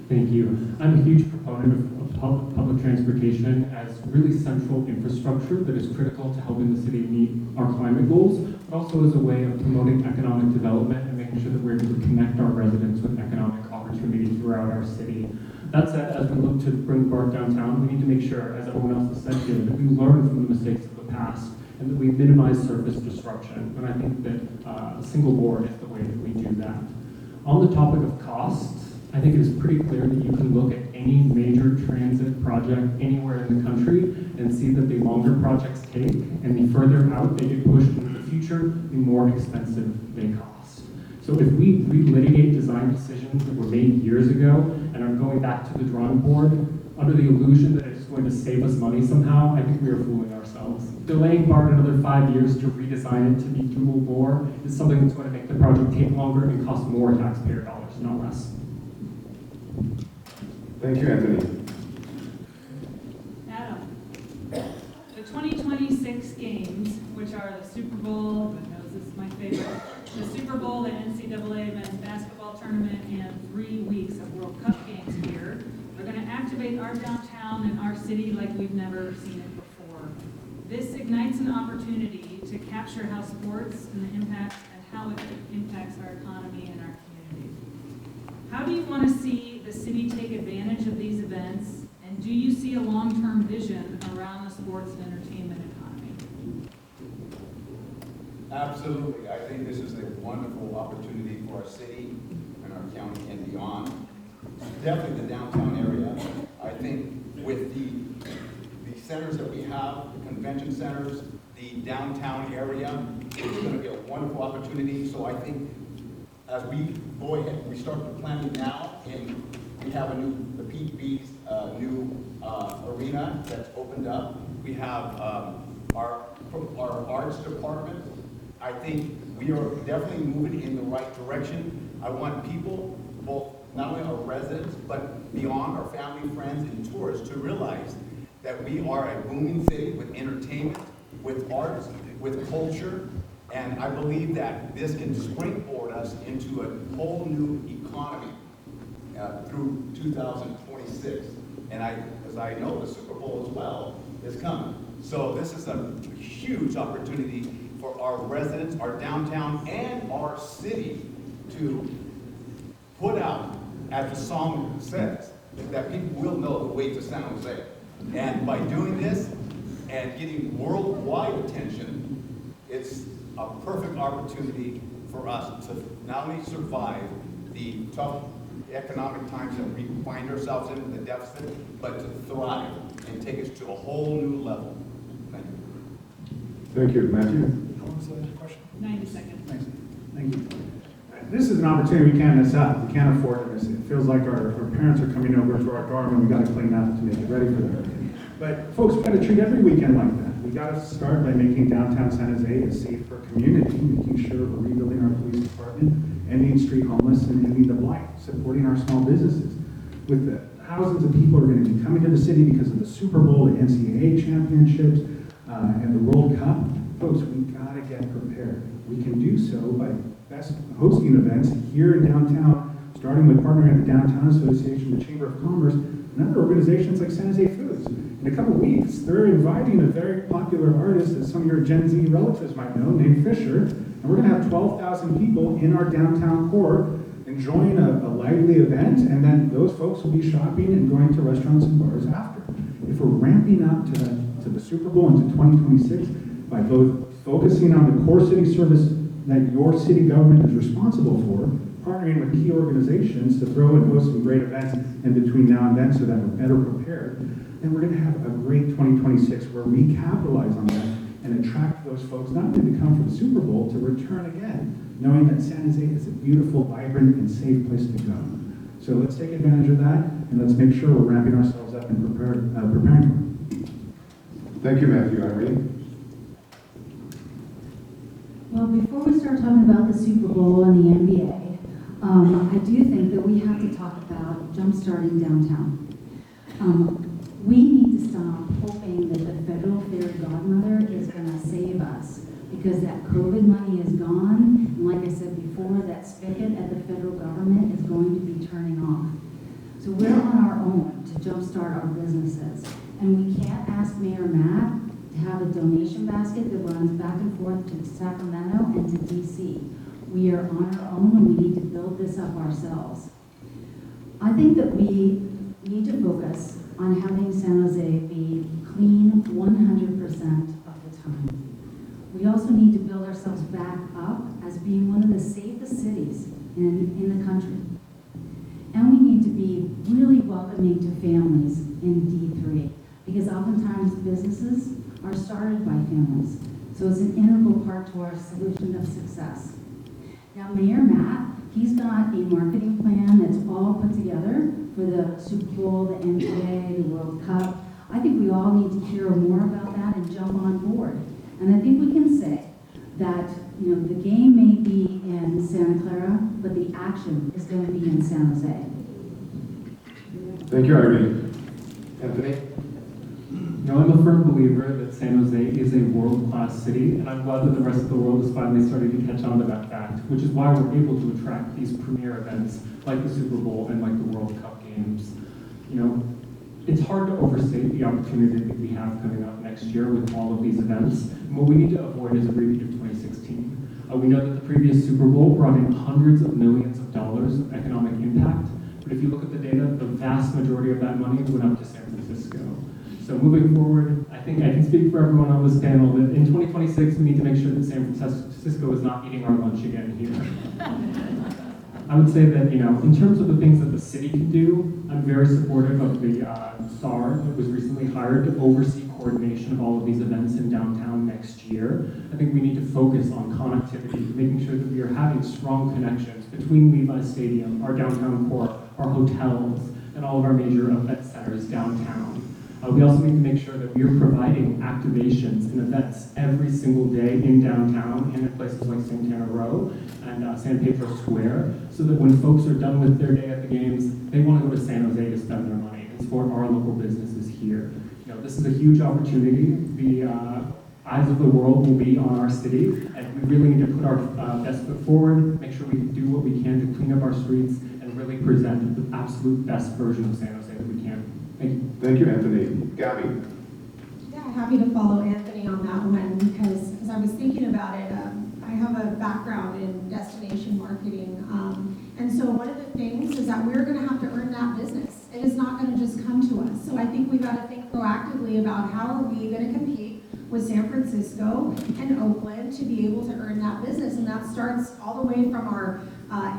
Thank you. I'm a huge proponent of public transportation as really central infrastructure that is critical to helping the city meet our climate goals, but also as a way of promoting economic development and making sure that we're able to connect our residents with economic opportunity throughout our city. That said, as we look to bring BART downtown, we need to make sure, as everyone else has said here, that we learn from the mistakes of the past and that we minimize surface disruption. And I think that a single board is the way that we do that. On the topic of costs, I think it is pretty clear that you can look at any major transit project anywhere in the country and see that the longer projects take and the further out they get pushed into the future, the more expensive they cost. So if we relitigate design decisions that were made years ago and are going back to the drawing board under the illusion that it's going to save us money somehow, I think we are fooling ourselves. Delaying BART another 5 years to redesign it to be dual bore is something that's going to make the project take longer and cost more taxpayer dollars, not less. Thank you, Anthony. Adam, the 2026 games, which are the Super Bowl, everyone knows this is my favorite, the Super Bowl, the NCAA men's basketball tournament, and 3 weeks of World Cup games here, are going to activate our downtown and our city like we've never seen it before. This ignites an opportunity to capture how sports and the impact and how it impacts our economy and our community. How do you want to see the city take advantage of these events, and do you see a long-term vision around the sports and entertainment economy? Absolutely. I think this is a wonderful opportunity for our city and our county and beyond. Definitely the downtown area. I think with the centers that we have, the convention centers, the downtown area, it's going to be a wonderful opportunity. So I think as we go ahead, we start the planning now, and we have the Pete B's new arena that's opened up. We have our arts department. I think we are definitely moving in the right direction. I want people, both not only our residents, but beyond our family, friends, and tourists to realize that we are a booming city with entertainment, with arts, with culture, And I believe that this can springboard us into a whole new economy through 2026. And as I know, the Super Bowl as well is coming. So this is a huge opportunity for our residents, our downtown, and our city to put out, as the song says, that people will know the way to San Jose. And by doing this and getting worldwide attention, it's a perfect opportunity for us to not only survive the tough economic times that we find ourselves in, the deficit, but to thrive and take us to a whole new level. Thank you. Thank you, Matthew. 90 seconds. Thank you. This is an opportunity we can't miss out. We can't afford to miss it. It feels like our parents are coming over to our dorm and we got to clean up to make it ready for them. But folks, we got to treat every weekend like that. We got to start by making downtown San Jose a safer community, making sure we're rebuilding our police department, ending street homeless, and ending the blight, supporting our small businesses. With the thousands of people who are going to be coming to the city because of the Super Bowl, the NCAA championships, and the World Cup, folks, we got to get prepared. We can do so by best hosting events here in downtown, starting with partnering at the Downtown Association, the Chamber of Commerce, and other organizations like San Jose Foods. In a couple of weeks, they're inviting a very popular artist that some of your Gen Z relatives might know, named Fisher, and we're going to have 12,000 people in our downtown core enjoying a lively event, and then those folks will be shopping and going to restaurants and bars after. If we're ramping up to the Super Bowl into 2026 by both focusing on the core city service that your city government is responsible for, partnering with key organizations to throw and host some great events in between now and then so that we're better prepared, then we're going to have a great 2026 where we capitalize on that and attract those folks not only to come for the Super Bowl, to return again, knowing that San Jose is a beautiful, vibrant, and safe place to go. So let's take advantage of that, and let's make sure we're ramping ourselves up and preparing for it. Thank you, Matthew. Irene? Well, before we start talking about the Super Bowl and the NBA, I do think that we have to talk about jumpstarting downtown. We need to stop hoping that the federal fairy godmother is going to save us, because that COVID money is gone, and like I said before, that spigot at the federal government is going to be turning off. So we're on our own to jumpstart our businesses, and we can't ask Mayor Matt to have a donation basket that runs back and forth to Sacramento and to DC. We are on our own, and we need to build this up ourselves. I think that we need to focus on having San Jose be clean 100% of the time. We also need to build ourselves back up as being one of the safest cities in the country. And we need to be really welcoming to families in D3, because oftentimes businesses are started by families. So it's an integral part to our solution of success. Now, Mayor Matt, he's got a marketing plan that's all put together for the Super Bowl, the NBA, the World Cup. I think we all need to hear more about that and jump on board. And I think we can say that, you know, the game may be in Santa Clara, but the action is going to be in San Jose. Thank you, Irene. Anthony? You know, I'm a firm believer that San Jose is a world-class city, and I'm glad that the rest of the world is finally starting to catch on to that fact, which is why we're able to attract these premier events like the Super Bowl and like the World Cup games. You know, it's hard to overstate the opportunity that we have coming up next year with all of these events. And what we need to avoid is a repeat of 2016. We know that the previous Super Bowl brought in hundreds of millions of dollars of economic impact, but if you look at the data, the vast majority of that money went up to San Francisco. So moving forward, I think I can speak for everyone on this panel that in 2026, we need to make sure that San Francisco is not eating our lunch again here. I would say that, you know, in terms of the things that the city can do, I'm very supportive of the SAR that was recently hired to oversee coordination of all of these events in downtown next year. I think we need to focus on connectivity, making sure that we are having strong connections between Levi's Stadium, our downtown core, our hotels, and all of our major event centers downtown. We also need to make sure that we are providing activations and events every single day in downtown and in places like Santana Row and San Pedro Square, so that when folks are done with their day at the games, they want to go to San Jose to spend their money and support our local businesses here. You know, this is a huge opportunity. eyes of the world will be on our city, and we really need to put our best foot forward, make sure we do what we can to clean up our streets, and really present the absolute best version of San Jose that we can. Thank you. Thank you, Anthony. Gabby? Yeah, happy to follow Anthony on that one because as I was thinking about it, I have a background in destination marketing. And so one of the things is that we're going to have to earn that business. It is not going to just come to us. So I think we've got to think proactively about how are we going to compete with San Francisco and Oakland to be able to earn that business. And that starts all the way from our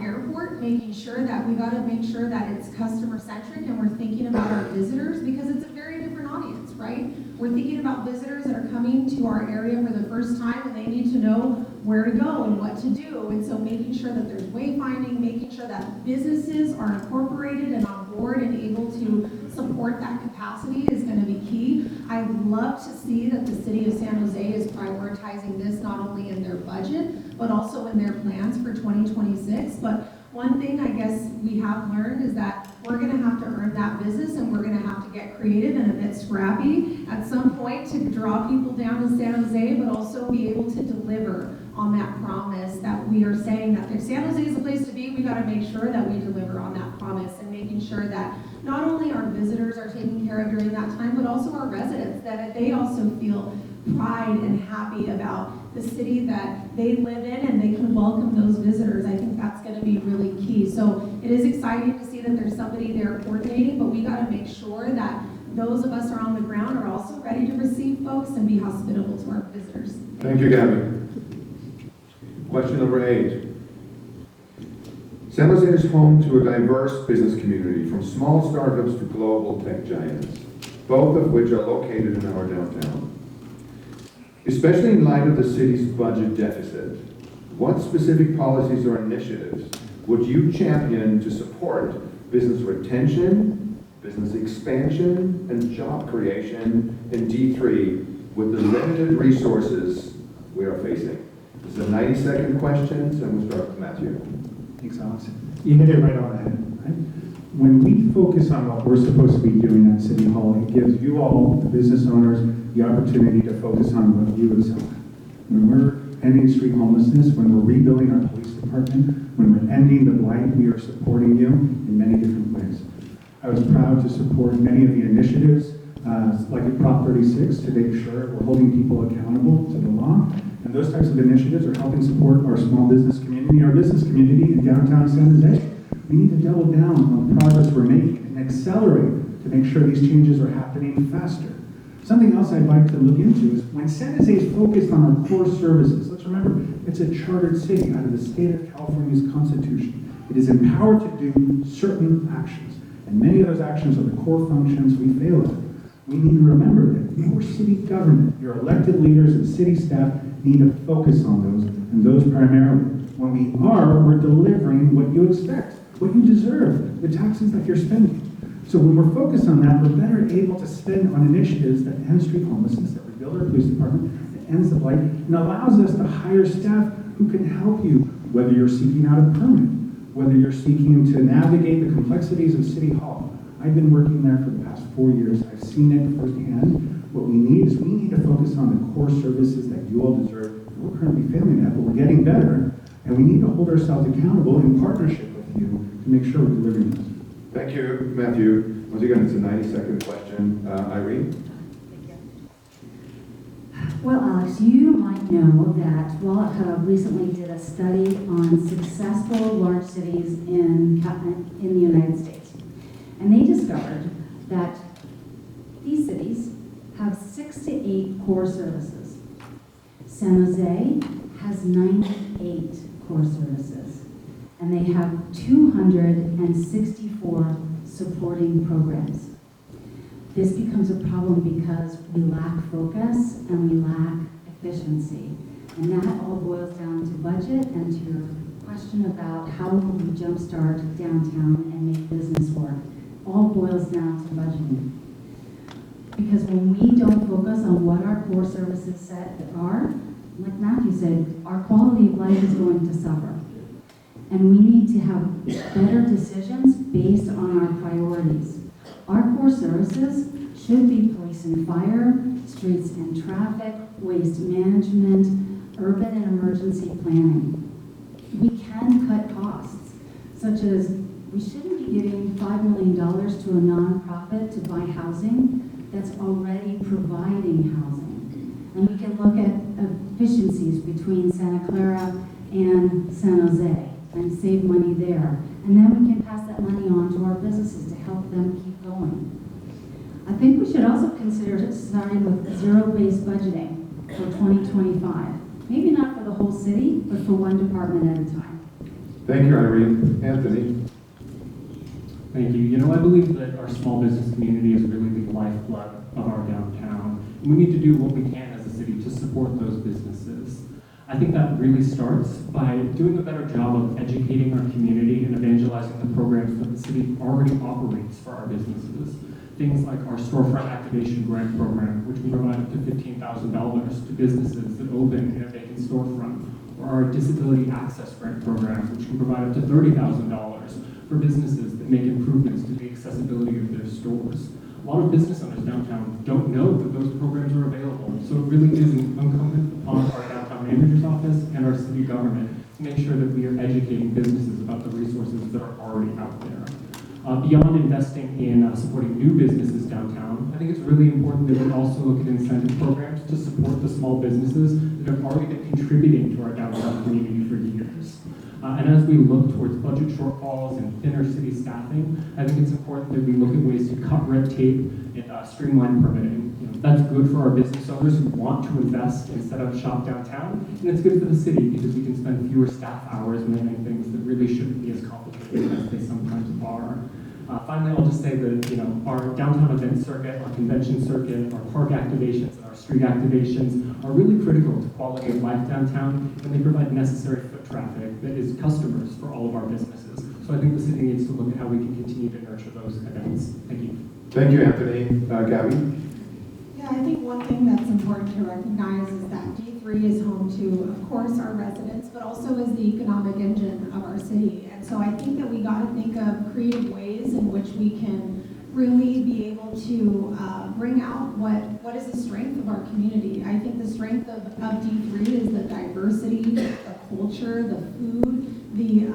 airport, making sure that we got to make sure that it's customer centric and we're thinking about our visitors because it's a very different audience, right? We're thinking about visitors that are coming to our area for the first time and they need to know where to go and what to do. And so making sure that there's wayfinding, making sure that businesses are incorporated and on board and able to support that capacity is going to be key. I'd love to see that the city of San Jose is prioritizing this not only in their budget, but also in their plans for 2026. But one thing I guess we have learned is that we're going to have to earn that business and we're going to have to get creative and a bit scrappy at some point to draw people down to San Jose, but also be able to deliver on that promise that we are saying that if San Jose is the place to be, we got to make sure that we deliver on that promise and making sure that not only our visitors are taken care of during that time, but also our residents, that they also feel pride and happy about the city that they live in and they can welcome those visitors. I think that's going to be really key. So it is exciting to see that there's somebody there coordinating, but we got to make sure that those of us who are on the ground are also ready to receive folks and be hospitable to our visitors. Thank you, Gabby. Question number 8. San Jose is home to a diverse business community, from small startups to global tech giants, both of which are located in our downtown. Especially in light of the city's budget deficit, what specific policies or initiatives would you champion to support business retention, business expansion, and job creation in D3 with the limited resources we are facing? This is a 90-second question, and we'll start with Matthew. Thanks, Alex. You hit it right on the head, right? When we focus on what we're supposed to be doing at City Hall, it gives you all, the business owners, the opportunity to focus on what you excel at. When we're ending street homelessness, when we're rebuilding our police department, when we're ending the blight, we are supporting you in many different ways. I was proud to support many of the initiatives, like at Prop 36, to make sure we're holding people accountable to the law. And those types of initiatives are helping support our small business community, our business community in downtown San Jose. We need to double down on the progress we're making and accelerate to make sure these changes are happening faster. Something else I'd like to look into is when San Jose is focused on our core services, let's remember, it's a chartered city out of the state of California's Constitution. It is empowered to do certain actions, and many of those actions are the core functions we fail at. We need to remember that your city government, your elected leaders and city staff need to focus on those, and those primarily. When we are, we're delivering what you expect, what you deserve, the taxes that you're spending. So when we're focused on that, we're better able to spend on initiatives that end street homelessness, that rebuild our police department, that ends the blight, and allows us to hire staff who can help you, whether you're seeking out a permit, whether you're seeking to navigate the complexities of City Hall. I've been working there for the past 4 years. I've seen it firsthand. What we need to focus on the core services that you all deserve. We're currently failing at, but we're getting better, and we need to hold ourselves accountable in partnership with you to make sure we're delivering this. Thank you, Matthew. Once again, it's a 90-second question. Irene? Well, Alex, you might know that Wallet Hub recently did a study on successful large cities in the United States. And they discovered that these cities have 6 to 8 core services. San Jose has 98 core services. And they have 264 supporting programs. This becomes a problem because we lack focus and we lack efficiency. And that all boils down to budget and to your question about how will we jumpstart downtown and make business work. All boils down to budgeting. Because when we don't focus on what our core services are, like Matthew said, our quality of life is going to suffer. And we need to have better decisions based on our priorities. Our core services should be police and fire, streets and traffic, waste management, urban and emergency planning. We can cut costs, such as we shouldn't be giving $5 million to a nonprofit to buy housing that's already providing housing. And we can look at efficiencies between Santa Clara and San Jose and save money there. And then we can pass that money on to our businesses to help them keep going. I think we should also consider starting with zero-based budgeting for 2025. Maybe not for the whole city, but for one department at a time. Thank you, Irene. Anthony? Thank you. You know, I believe that our small business community is really the lifeblood of our downtown. We need to do what we can as a city to support those businesses. I think that really starts by doing a better job of educating our community and evangelizing the programs that the city already operates for our businesses. Things like our storefront activation grant program, which can provide up to $15,000 to businesses that open in a vacant storefront, or our disability access grant program, which can provide up to $30,000 for businesses that make improvements to the accessibility of their stores. A lot of business owners downtown don't know that those programs are available, so it really is incumbent upon our downtown manager's office and our city government to make sure that we are educating businesses about the resources that are already out there. Beyond investing in supporting new businesses downtown, I think it's really important that we also look at incentive programs to support the small businesses that have already been contributing to our downtown community for years. And as we look towards budget shortfalls and thinner city staffing, I think it's important that we look at ways to cut red tape and streamline permitting. You know, that's good for our business owners who want to invest instead of shop downtown, and it's good for the city because we can spend fewer staff hours managing things that really shouldn't be as complicated as they sometimes are. Finally, I'll just say that, you know, our downtown event circuit, our convention circuit, our park activations, and our street activations are really critical to quality of life downtown, and they provide necessary foot traffic that is customers for all of our businesses. So I think the city needs to look at how we can continue to nurture those events. Thank you. Thank you, Anthony. Gabby? Yeah, I think one thing that's important to recognize is that D3 is home to, of course, our residents, but also is the economic engine of our city. And so I think that we got to think of creative ways in which we can really be able to bring out what is the strength of our community. I think the strength of D3 is the diversity, the culture, the food, the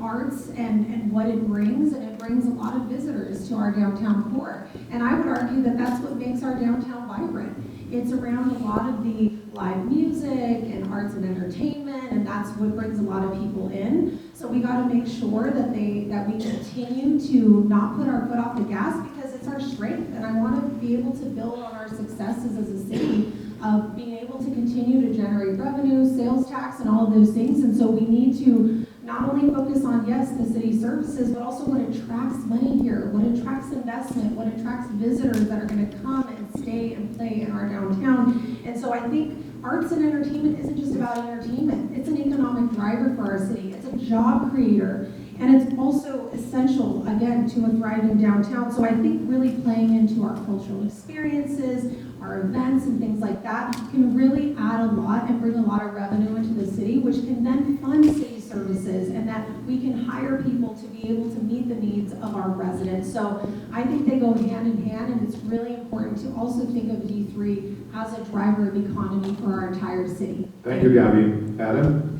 arts, and what it brings. And it brings a lot of visitors to our downtown core. And I would argue that that's what makes our downtown vibrant. It's around a lot of the live music and arts and entertainment, and that's what brings a lot of people in. So we got to make sure that we continue to not put our foot off the gas, because it's our strength. And I want to be able to build on our successes as a city of being able to continue to generate revenue, sales tax, and all of those things. And so we need to not only focus on, yes, the city services, but also what attracts money here, what attracts investment, what attracts visitors that are going to come and stay and play in our downtown. And so I think arts and entertainment isn't just about entertainment. It's an economic driver for our city. It's a job creator. And it's also essential, again, to a thriving downtown. So I think really playing into our cultural experiences, our events and things like that can really add a lot and bring a lot of revenue into the city, which can then fund city services, and that we can hire people to be able to meet the needs of our residents. So I think they go hand in hand, and it's really important to also think of D3 as a driver of economy for our entire city. Thank you, Gabby. Adam?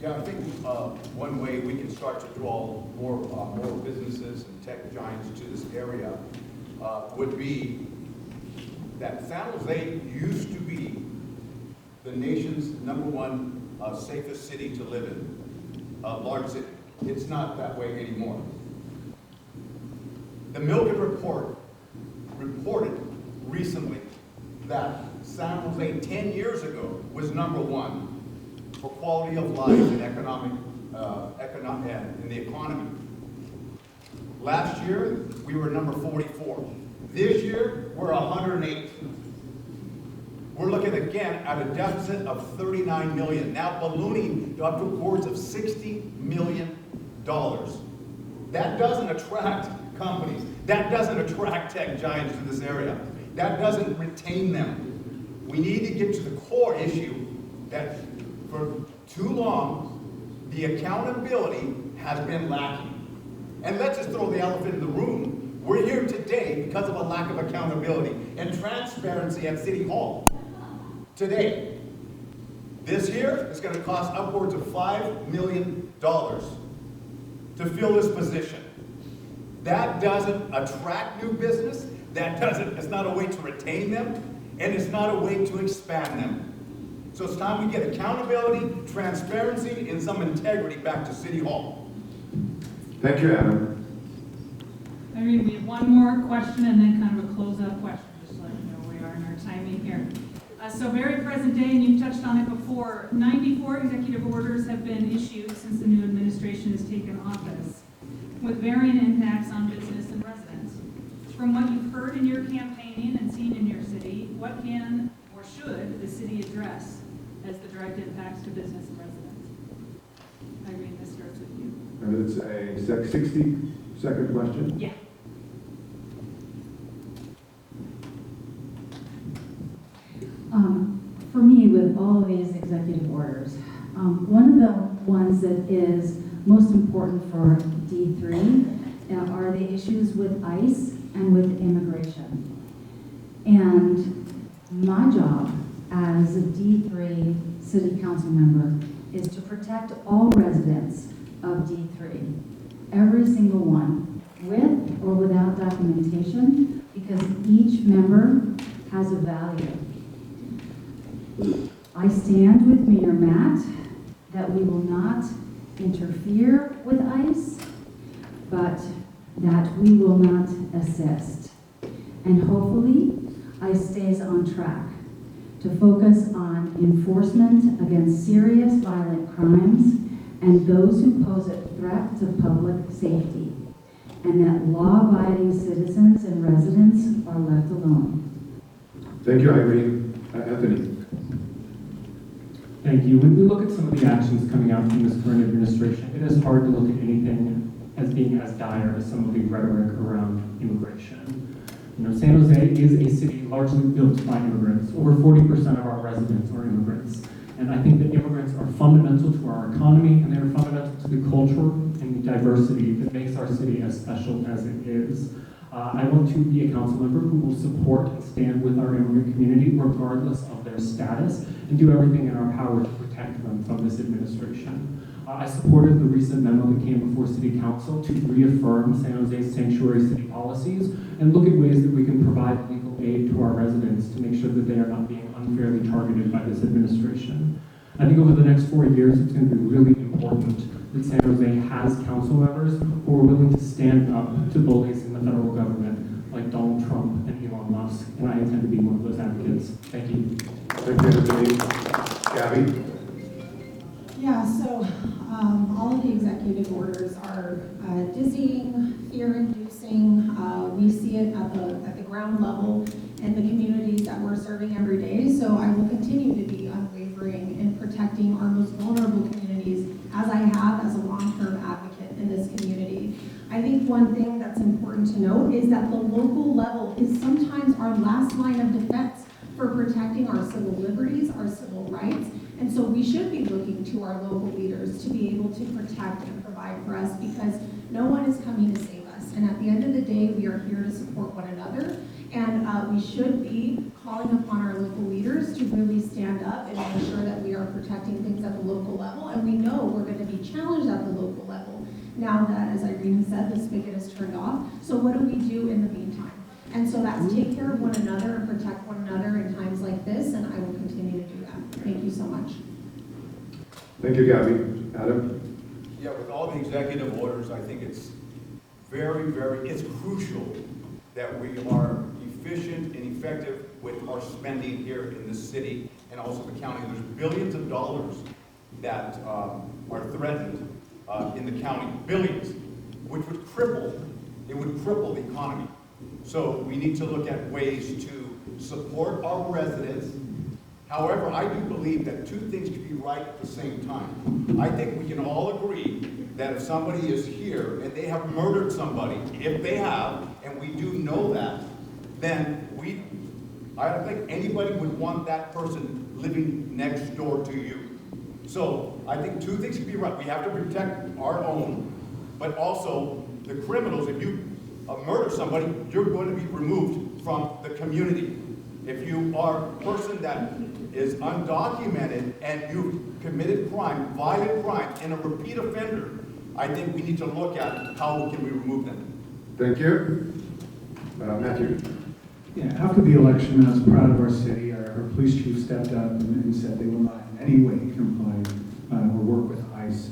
Yeah, I think one way we can start to draw more businesses and tech giants to this area would be that San Jose used to be the nation's #1 safest city to live in, large city. It's not that way anymore. The Milken Report reported recently that San Jose 10 years ago was #1 for quality of life and in the economy. Last year, we were number 44. This year, we're 108. We're looking again at a deficit of $39 million, now ballooning up to upwards of $60 million. That doesn't attract companies. That doesn't attract tech giants to this area. That doesn't retain them. We need to get to the core issue that for too long, the accountability has been lacking. And let's just throw the elephant in the room. We're here today because of a lack of accountability and transparency at City Hall. Today. This here is going to cost upwards of $5 million to fill this position. That doesn't attract new business. It's not a way to retain them, and it's not a way to expand them. So it's time we get accountability, transparency, and some integrity back to City Hall. Thank you, Adam. Irene, we have one more question and then kind of a closeout question, just to let you know where we are in our timing here. So very present day, and you've touched on it before, 94 executive orders have been issued since the new administration has taken office, with varying impacts on business and residents. From what you've heard in your campaigning and seen in your city, what can or should the city address as the direct impacts to business and residents? Irene, this starts with you. And it's a 60-second question. Yeah. For me, with all of these executive orders, one of the ones that is most important for D3 are the issues with ICE and with immigration. And my job as a D3 city council member is to protect all residents of D3, every single one, with or without documentation, because each member has a value. I stand with Mayor Matt that we will not interfere with ICE, but that we will not assist. And hopefully, ICE stays on track to focus on enforcement against serious violent crimes and those who pose a threat to public safety, and that law-abiding citizens and residents are left alone. Thank you, Irene. Anthony. Thank you. When we look at some of the actions coming out from this current administration, it is hard to look at anything as being as dire as some of the rhetoric around immigration. You know, San Jose is a city largely built by immigrants. Over 40% of our residents are immigrants. And I think that immigrants are fundamental to our economy, and they are fundamental to the culture and the diversity that makes our city as special as it is. I want to be a council member who will support and stand with our immigrant community regardless of their status and do everything in our power to protect them from this administration. I supported the recent memo that came before City Council to reaffirm San Jose's sanctuary city policies and look at ways that we can provide legal aid to our residents to make sure that they are not being unfairly targeted by this administration. I think over the next 4 years, it's going to be really important that San Jose has council members who are willing to stand up to bullies in the federal government like Donald Trump and Elon Musk, and I intend to be one of those advocates. Thank you. Thank you, Anthony. Gabby? Yeah, so all of the executive orders are dizzying, fear-inducing. We see it at the ground level in the communities that we're serving every day. So I will continue to be unwavering in protecting our most vulnerable communities, as I have as a long-term advocate in this community. I think one thing that's important to note is that the local level is sometimes our last line of defense for protecting our civil liberties, our civil rights. And so we should be looking to our local leaders to be able to protect and provide for us, because no one is coming to save us. And at the end of the day, we are here to support one another. And we should be calling upon our local leaders to really stand up and make sure that we are protecting things at the local level. And we know we're going to be challenged at the local level now that, as Irene said, the spigot is turned off. So what do we do in the meantime? And so that's take care of one another and protect one another in times like this, and I will continue to do that. Thank you so much. Thank you, Gabby. Adam? Yeah, with all the executive orders, I think it's it's crucial that we are efficient and effective with our spending here in the city and also the county. There's billions of dollars that are threatened in the county, billions, which would cripple the economy. So we need to look at ways to support our residents. However, I do believe that two things can be right at the same time. I think we can all agree that if somebody is here and they have murdered somebody, if they have, and we do know that, then I don't think anybody would want that person living next door to you. So I think two things can be right. We have to protect our own, but also the criminals. If you murder somebody, you're going to be removed from the community. If you are a person that is undocumented and you've committed crime, violent crime, and a repeat offender, I think we need to look at how can we remove them. Thank you. Matthew. Yeah, after the election, I was proud of our city. Our police chief stepped up and said they will not in any way comply or work with ICE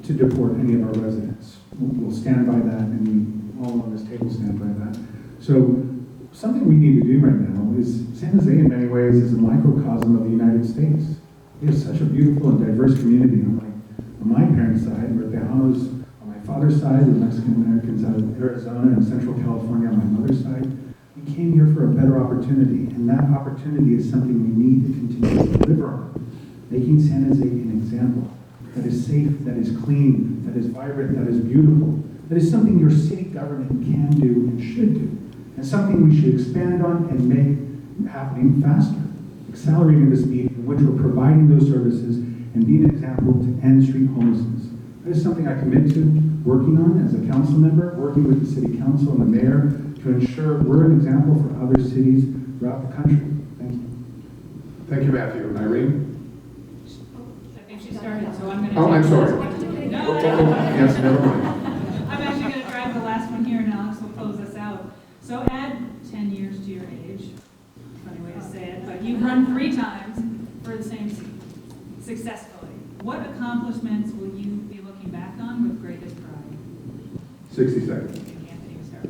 to deport any of our residents. We'll stand by that, and we all on this table stand by that. So something we need to do right now is, San Jose in many ways is a microcosm of the United States. We have such a beautiful and diverse community. On my parents' side, we're Tejanos. On my father's side, we're Mexican Americans out of Arizona and Central California. On my mother's side, we came here for a better opportunity, and that opportunity is something we need to continue to deliver on. Making San Jose an example that is safe, that is clean, that is vibrant, that is beautiful, that is something your city government can do and should do, and something we should expand on and make happening faster, accelerating the speed in which we're providing those services and being an example to end street homelessness. That is something I commit to working on as a council member, working with the city council and the mayor to ensure we're an example for other cities throughout the country. Thank you. Thank you, Matthew. Irene? I think she started, so I'm going to. Oh, I'm sorry. No. Yes, never mind. I'm actually going to drive the last one here, and Alex will close us out. So add 10 years to your age. Funny way to say it, but you've run 3 times for the same seat successfully. What accomplishments will you be looking back on with greatest pride? 60 seconds. Anthony, start.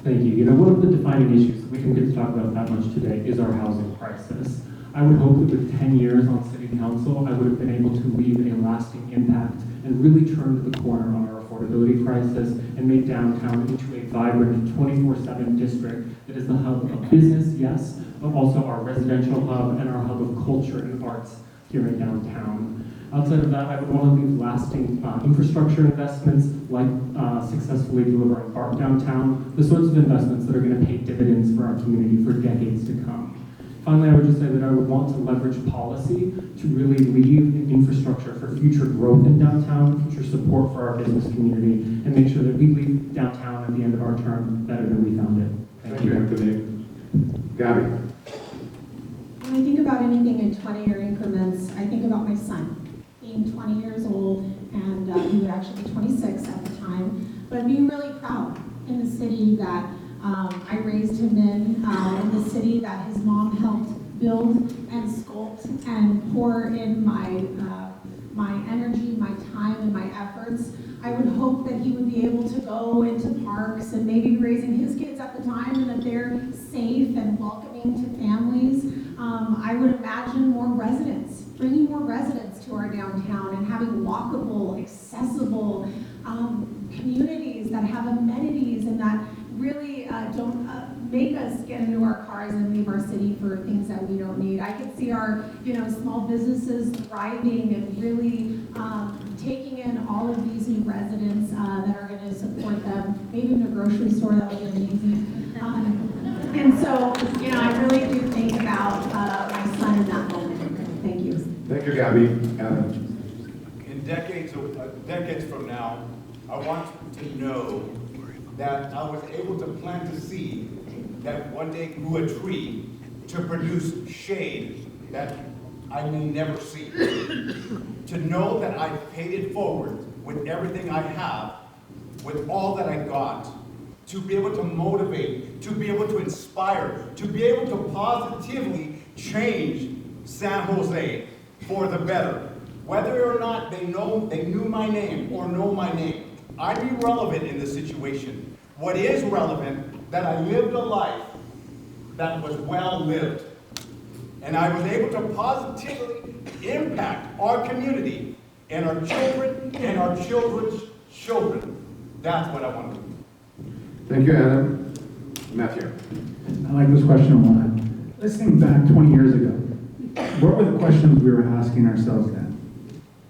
Thank you. You know, one of the defining issues, we didn't get to talk about that much today, is our housing crisis. I would hope that with 10 years on city council, I would have been able to leave a lasting impact and really turn the corner on our affordability crisis and make downtown into a vibrant 24/7 district that is the hub of business, yes, but also our residential hub and our hub of culture and arts here in downtown. Outside of that, I would want to leave lasting infrastructure investments like successfully delivering BART downtown, the sorts of investments that are going to pay dividends for our community for decades to come. Finally, I would just say that I would want to leverage policy to really leave an infrastructure for future growth in downtown, future support for our business community, and make sure that we leave downtown at the end of our term better than we found it. Thank you, Anthony. Gabby? When I think about anything in 20-year increments, I think about my son being 20 years old, and he was actually 26 at the time, but being really proud in the city that I raised him in the city that his mom helped build and sculpt and pour in my energy, my time, and my efforts. I would hope that he would be able to go into parks and maybe raising his kids at the time and that they're safe and welcoming to families. I would imagine more residents, bringing more residents to our downtown and having walkable, accessible communities that have amenities and that really don't make us get into our cars and leave our city for things that we don't need. I could see our, small businesses thriving and really taking in all of these new residents that are going to support them. Maybe in a grocery store, that would be amazing. And so, I really do think about my son in that moment. Thank you. Thank you, Gabby. In decades from now, I want to know that I was able to plant a seed that one day grew a tree to produce shade that I may never see. To know that I paid it forward with everything I have, with all that I got, to be able to motivate, to be able to inspire, to be able to positively change San Jose for the better. Whether or not they knew my name or know my name, I'm irrelevant in this situation. What is relevant, that I lived a life that was well lived. And I was able to positively impact our community and our children and our children's children. That's what I want to do. Thank you, Adam. Matthew? I like this question a lot. Let's think back 20 years ago. What were the questions we were asking ourselves then?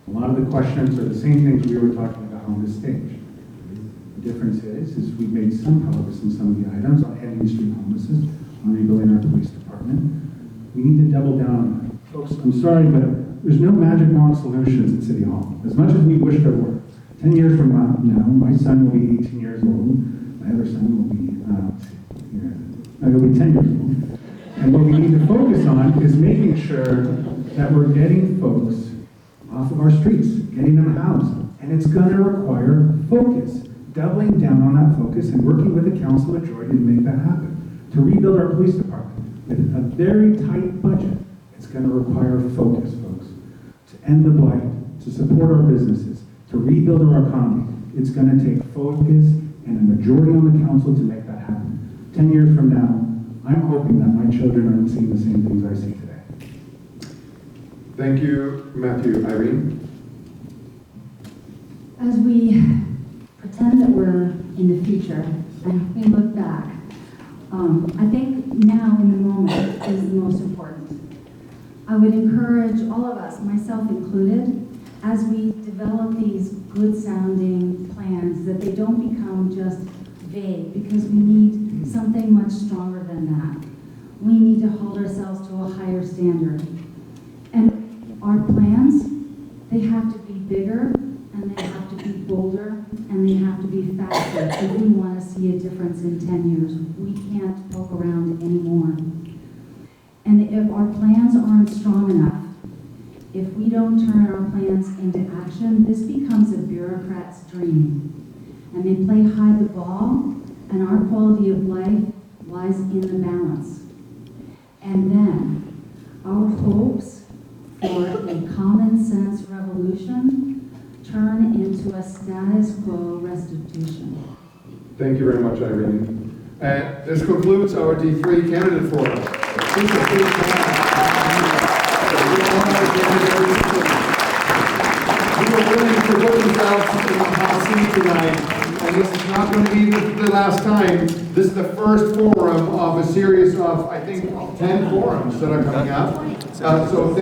A lot of the questions are the same things we were talking about on this stage. The difference is we've made some progress in some of the items on ending street homelessness, on rebuilding our police department. We need to double down on that. Folks, I'm sorry, but there's no magic wand solutions at City Hall. As much as we wish there were. 10 years from now, my son will be 18 years old. My other son will be, he'll be 10 years old. And what we need to focus on is making sure that we're getting folks off of our streets, getting them housed. And it's going to require focus, doubling down on that focus and working with the council majority to make that happen. To rebuild our police department with a very tight budget, it's going to require focus, folks. To end the blight, to support our businesses, to rebuild our economy, it's going to take focus and a majority on the council to make that happen. 10 years from now, I'm hoping that my children aren't seeing the same things I see today. Thank you, Matthew. Irene? As we pretend that we're in the future and we look back, I think now in the moment is the most important. I would encourage all of us, myself included, as we develop these good sounding plans, that they don't become just vague, because we need something much stronger than that. We need to hold ourselves to a higher standard. And our plans, they have to be bigger, and they have to be bolder, and they have to be faster if we want to see a difference in 10 years. We can't poke around anymore. And if our plans aren't strong enough, if we don't turn our plans into action, this becomes a bureaucrat's dream. And they play hide the ball, and our quality of life lies in the balance. And then our hopes for a common sense revolution turn into a status quo restitution. Thank you very much, Irene. And this concludes our D3 candidate forum. Please we are willing to put themselves in the hot seat tonight, and this is not going to be the last time. This is the first forum of a series of, I think, 10 forums that are coming up. So